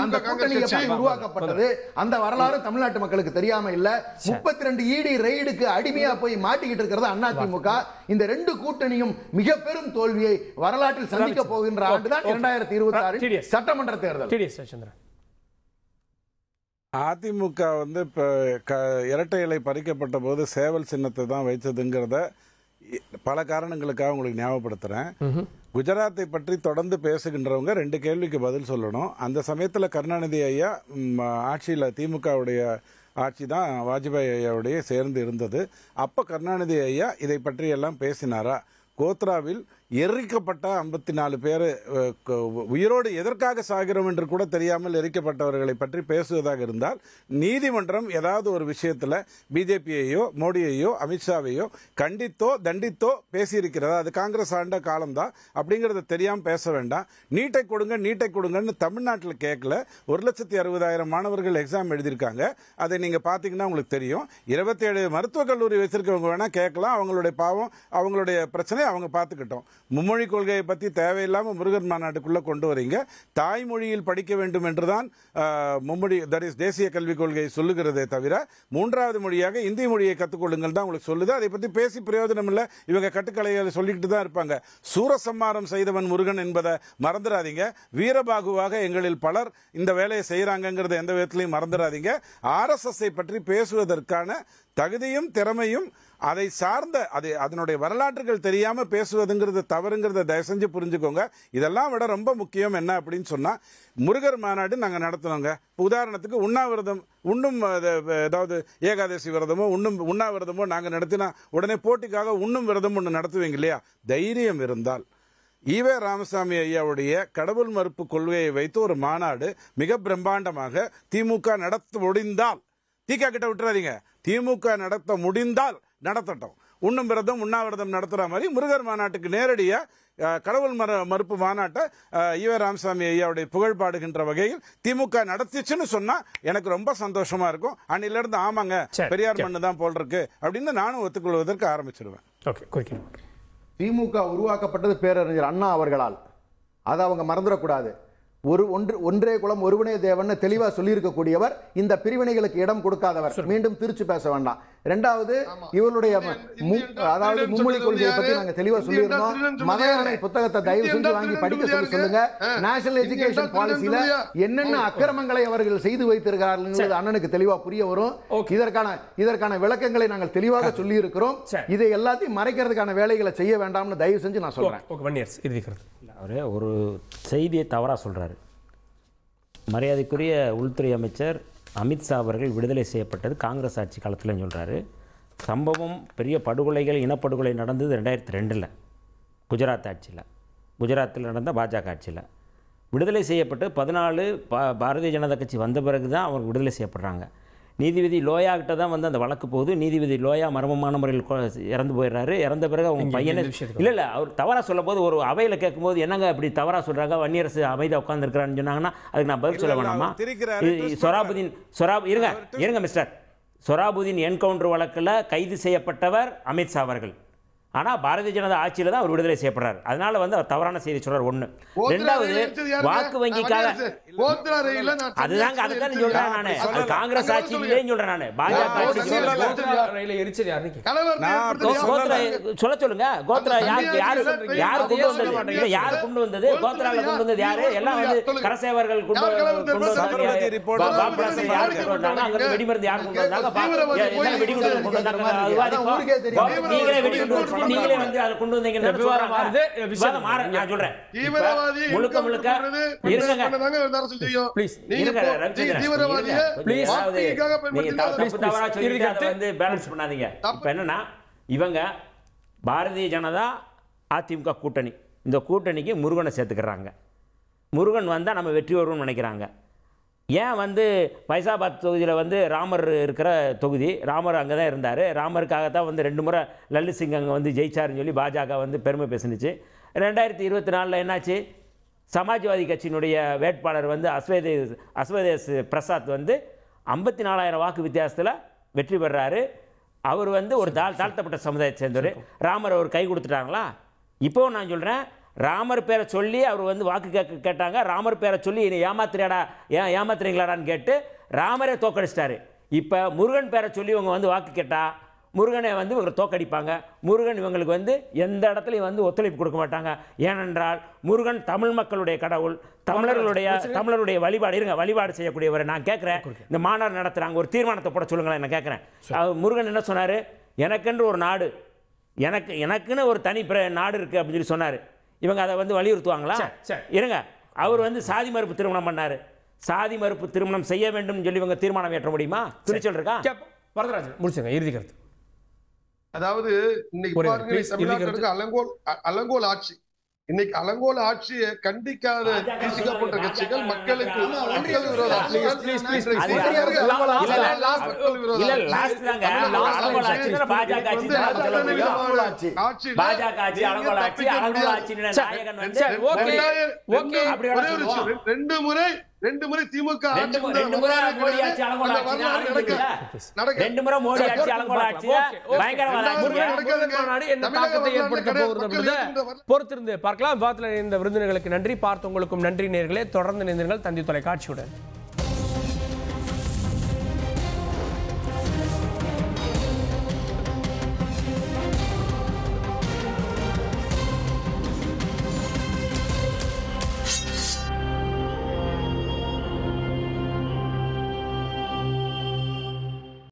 அந்த கூட்டணி எப்படி உருவாக்கப்பட்டது அந்த வரலாறு தமிழ்நாட்டு மக்களுக்கு தெரியாம இல்ல. 32 ED ரெய்டுக்கு அடிமையா போய் மாட்டிக்கிட்டு இருக்கிறது அதிமுக. இந்த ரெண்டு கூட்டணியும் மிக பெரும் தோல்வியை வரலாற்றில் சந்திக்க போகின்ற ஆண்டுதான் 2026 சட்டமன்ற தேர்தல். அதிமுக வந்து இப்போ இரட்டை இலை பறிக்கப்பட்ட போது சேவல் சின்னத்தை தான் வைத்ததுங்கிறத பல காரணங்களுக்காக உங்களுக்கு ஞாபகப்படுத்துறேன். குஜராத்தை பற்றி தொடர்ந்து பேசுகின்றவங்க 2 கேள்விக்கு பதில் சொல்லணும். அந்த சமயத்தில் கருணாநிதி ஐயா ஆட்சியில் திமுகவுடைய ஆட்சி தான் வாஜ்பாய் ஐயாவுடைய சேர்ந்து இருந்தது. அப்போ கருணாநிதி ஐயா இதை பற்றி எல்லாம் பேசினாரா? கோத்ராவில் எரிக்கப்பட்ட 54 பேர் உயிரோடு எதற்காக சாகிறோம் என்று கூட தெரியாமல் எரிக்கப்பட்டவர்களை பற்றி பேசுவதாக இருந்தால் நீதிமன்றம் ஏதாவது ஒரு விஷயத்தில் பிஜேபியையோ மோடியையோ அமித்ஷாவையோ கண்டித்தோ தண்டித்தோ பேசியிருக்கிறதா? அது காங்கிரஸ் ஆண்ட காலம்தான், அப்படிங்கிறத தெரியாமல் பேச வேண்டாம். நீட்டை கொடுங்கன்னு தமிழ்நாட்டில் கேட்கல. 1,60,000 மாணவர்கள் எக்ஸாம் எழுதியிருக்காங்க. அதை நீங்கள் பார்த்தீங்கன்னா உங்களுக்கு தெரியும். 27 மருத்துவக் கல்லூரி வச்சிருக்கவங்க வேணா கேட்கலாம். அவங்களுடைய பாவம், அவங்களுடைய பிரச்சனை அவங்க பார்த்துக்கிட்டோம். மும்மொழி கொள்கையை பற்றி தேவையில்லாமல் முருகன் மாநாட்டுக்குள்ள கொண்டு வரீங்க. தாய்மொழியில் படிக்க வேண்டும் என்றுதான் மும்மொழி தேசிய கல்விக் கொள்கை சொல்லுகிறதே தவிர 3வது மொழியாக இந்தி மொழியை கற்றுக்கொள்ளுங்கள் தான் உங்களுக்கு சொல்லுது. அதை பற்றி பேசி பிரயோஜனம் இல்லை. இவங்க கட்டுக்கலைகளை சொல்லிக்கிட்டு தான் இருப்பாங்க. சூரசம்மாரம் செய்தவன் முருகன் என்பதை மறந்துடாதீங்க. வீரபாகுவாக எங்களில் பலர் இந்த வேலையை செய்யறாங்கிறத எந்த விதத்திலையும் மறந்துடாதீங்க. RSS பற்றி பேசுவதற்கான தகுதியும் திறமையும் அதை சார்ந்த அதனுடைய வரலாற்றுகள் தெரியாம பேசுவதுங்கிறது தவறுங்கிறத தயவு செஞ்சு புரிஞ்சுக்கோங்க. இதெல்லாம் விட ரொம்ப முக்கியம் என்ன அப்படின்னு சொன்னா, முருகர் மாநாடு நாங்க நடத்தினோங்க. உதாரணத்துக்கு உண்ணாவிரதம் ஏதாவது ஏகாதசி விரதமோ உண்ணாவிரதமோ நாங்க நடத்தினா உடனே போட்டிக்காக உண்ணும் விரதம் ஒன்று நடத்துவீங்க இல்லையா? தைரியம் இருந்தால் ஈவே ராமசாமி ஐயாவுடைய கடவுள் மறுப்பு கொள்கையை வைத்து ஒரு மாநாடு மிக பிரம்மாண்டமாக திமுக நடத்த முடிந்தால், திக கிட்ட விட்டுறாதீங்க, திமுக நடத்த முடிந்தால் நடத்தட்டும். உண்ணும் விரதம் உண்ணாவிரதம் நடத்துற மாதிரி முருகர் மாநாட்டுக்கு நேரடியா கடவுள் மறுப்பு மாநாட்டை ஈவே ராமசாமி ஐயாவுடைய புகழ் பாடுகின்ற வகையில் திமுக நடத்திச்சுன்னு சொன்னா எனக்கு ரொம்ப சந்தோஷமா இருக்கும். அன்னில இருந்து ஆமாங்க பெரியார் மண்ணு தான் போல் இருக்கு அப்படின்னு நானும் ஒத்துக்கொள்வதற்கு ஆரம்பிச்சிடுவேன். திமுக உருவாக்கப்பட்டது பேரறிஞர் அண்ணா அவர்களால். அதை அவங்க மறந்துடக்கூடாது. ஒன்றே குலம் ஒருவனே தேவன் தெளிவா சொல்லி இருக்கக்கூடியவர், இந்த பிரிவினைகளுக்கு இடம் கொடுக்காதவர். மீண்டும் திருச்சி பேச வேண்டாம். இரண்டாவது, இவருடைய அதாவது மும்மொழி கொள்கையை பத்தி நாங்க தெளிவா சொல்லியிருந்தோம். மதயானை புத்தகத்தை தயவு செஞ்சு வாங்கி படிக்க சொல்லுங்க. நேஷனல் எஜுகேஷன் பாலிசியில என்னென்ன அக்கிரமங்களை அவர்கள் செய்து வைத்திருக்கிறார்கள் அண்ணனுக்கு தெளிவா புரிய வரும். இதற்கான விளக்கங்களை நாங்கள் தெளிவாக சொல்லி இருக்கிறோம். இதை எல்லாத்தையும் மறைக்கிறதுக்கான வேலைகளை செய்ய வேண்டாம்னு தயவு செஞ்சு நான் சொல்றேன். அவரே ஒரு செய்தியை தவறாக சொல்கிறாரு. மரியாதைக்குரிய உள்துறை அமைச்சர் அமித்ஷா அவர்கள் விடுதலை செய்யப்பட்டது காங்கிரஸ் ஆட்சி காலத்தில் சொல்கிறாரு. சம்பவம் பெரிய படுகொலைகள், இனப்படுகொலை நடந்தது 2002 குஜராத் ஆட்சியில், குஜராத்தில் நடந்த பாஜக ஆட்சியில். விடுதலை செய்யப்பட்டு 14 பாரதிய ஜனதா கட்சி வந்த பிறகு தான் அவங்க விடுதலை செய்யப்படுறாங்க. நீதிபதி லோயா கிட்ட தான் வந்து அந்த வழக்கு போகுது. நீதிபதி லோயா மர்மமான முறையில் இறந்து போயிடுறாரு. இறந்த பிறகு அவங்க பையனை இல்லை அவர் தவறாக சொல்லும் போது ஒரு அவையில் கேட்கும்போது என்னங்க இப்படி தவறாக சொல்கிறாங்க, வன்னியரசு அமைதியாக உட்காந்துருக்கிறான்னு சொன்னாங்கன்னா அதுக்கு நான் பதில் சொல்ல வேணாமா? இருங்க மிஸ்டர் சொராபுதீன் என்கவுண்டர் வழக்கில் கைது செய்யப்பட்டவர் அமித்ஷா அவர்கள். ஆனால் பாரதிய ஜனதா ஆட்சியில் தான் அவர் விடுதலை செய்யப்படுறாரு. அதனால வந்து அவர் தவறான செய்தி சொல்றார். 1. 2வது, வாக்கு வங்கிக்காக அதுதாங்க அதுதான் சொல்றேன் நானு. காங்கிரஸ் ஆட்சி இல்லைன்னு சொல்றேன் நானு. பாஜக ஆட்சி சொல்ல சொல்லுங்க. கோத்ரா யாரு கொண்டு வந்தது? கோத்ரால கொண்டு வந்தது யாரு? எல்லாம் வந்து கரசேவர்கள் கொண்டு வந்தாங்க. வெடிமருந்து யாரு கொண்டு வந்தாங்க? வெடிகுண்டு கொண்டு வந்தாங்க. நீங்களே வெடிகுண்டு நீங்களே வந்து அதை கொண்டு வந்தீங்கன்னு நான் சொல்றேன். முழுக்க முழுக்க பேலன்ஸ் பண்ணாதீங்க. இப்ப என்னன்னா, இவங்க பாரதிய ஜனதா அதிமுக கூட்டணி, இந்த கூட்டணிக்கு முருகனை சேர்த்துக்கிறாங்க. முருகன் வந்தா நம்ம வெற்றி வருவோம்னு நினைக்கிறாங்க. ஏன் வந்து ஃபைசாபாத் தொகுதியில் வந்து ராமர் இருக்கிற தொகுதி, ராமர் அங்கே தான் இருந்தார். ராமருக்காகத்தான் வந்து 2 முறை லல்லு சிங் அங்கே வந்து ஜெயிச்சாருன்னு சொல்லி பாஜக வந்து பெருமை பேசுனுச்சு. 2024 என்னாச்சு? சமாஜ்வாதி கட்சியினுடைய வேட்பாளர் வந்து அஸ்வதேஷ் பிரசாத் வந்து 54,000 வாக்கு வித்தியாசத்தில் வெற்றி பெறாரு. அவர் வந்து ஒரு தாழ்த்தப்பட்ட சமுதாயத்தை சேர்ந்தவர். ராமர் அவர் கை கொடுத்துட்டாங்களா? இப்போவும் நான் சொல்கிறேன், ராமர் பேரை சொல்லி அவர் வந்து வாக்கு கேட்டாங்க. ராமர் பேரை சொல்லி ஏமாத்துறீங்களாடான்னு கேட்டு ராமரே தோக்கடிச்சிட்டாரு. இப்போ முருகன் பேரை சொல்லி இவங்க வந்து வாக்கு கேட்டா முருகனை வந்து இவங்க தோக்கடிப்பாங்க. முருகன் இவங்களுக்கு வந்து எந்த இடத்துலையும் வந்து ஒத்துழைப்பு கொடுக்க மாட்டாங்க. ஏனென்றால் முருகன் தமிழ் மக்களுடைய கடவுள், தமிழருடைய வழிபாடு செய்யக்கூடியவர். நான் கேட்குறேன், இந்த மாநாடு நடத்துகிறாங்க, ஒரு தீர்மானத்தை போட சொல்லுங்களேன். நான் கேட்குறேன், முருகன் என்ன சொன்னார்? எனக்கென்று ஒரு நாடு, எனக்குன்னு ஒரு தனி நாடு இருக்குது அப்படின்னு சொல்லி சொன்னார். இவங்க அதை வந்து வலியுறுத்துவாங்களா? இருங்க, அவர் வந்து சாதி மறுப்பு திருமணம் பண்ணார். சாதி மறுப்பு திருமணம் செய்ய வேண்டும் சொல்லி இவங்க தீர்மானம் ஏற்ற முடியுமா? துணிச்சல் இருக்கா? வரதராஜன் முடிச்சுங்க, இறுதி கருத்து. அதாவது இன்னைக்கு பாருங்க, தமிழ்நாட்டுக்கு அலங்கோல் ஆட்சி. இன்னைக்கு அலங்கோல ஆட்சியை கண்டிக்காத தேசிக்கப்பட்ட கட்சிகள் மக்களுக்கு மக்கள் விரோத ரெண்டு முறை திமுக பொறுத்திருந்து பார்க்கலாம். இந்த விருந்தினர்களுக்கு நன்றி, பார்த்தவங்களுக்கும் நன்றி. நேயர்களே, தொடர்ந்து இணைந்திருங்கள் தந்தி தொலைக்காட்சியுடன்.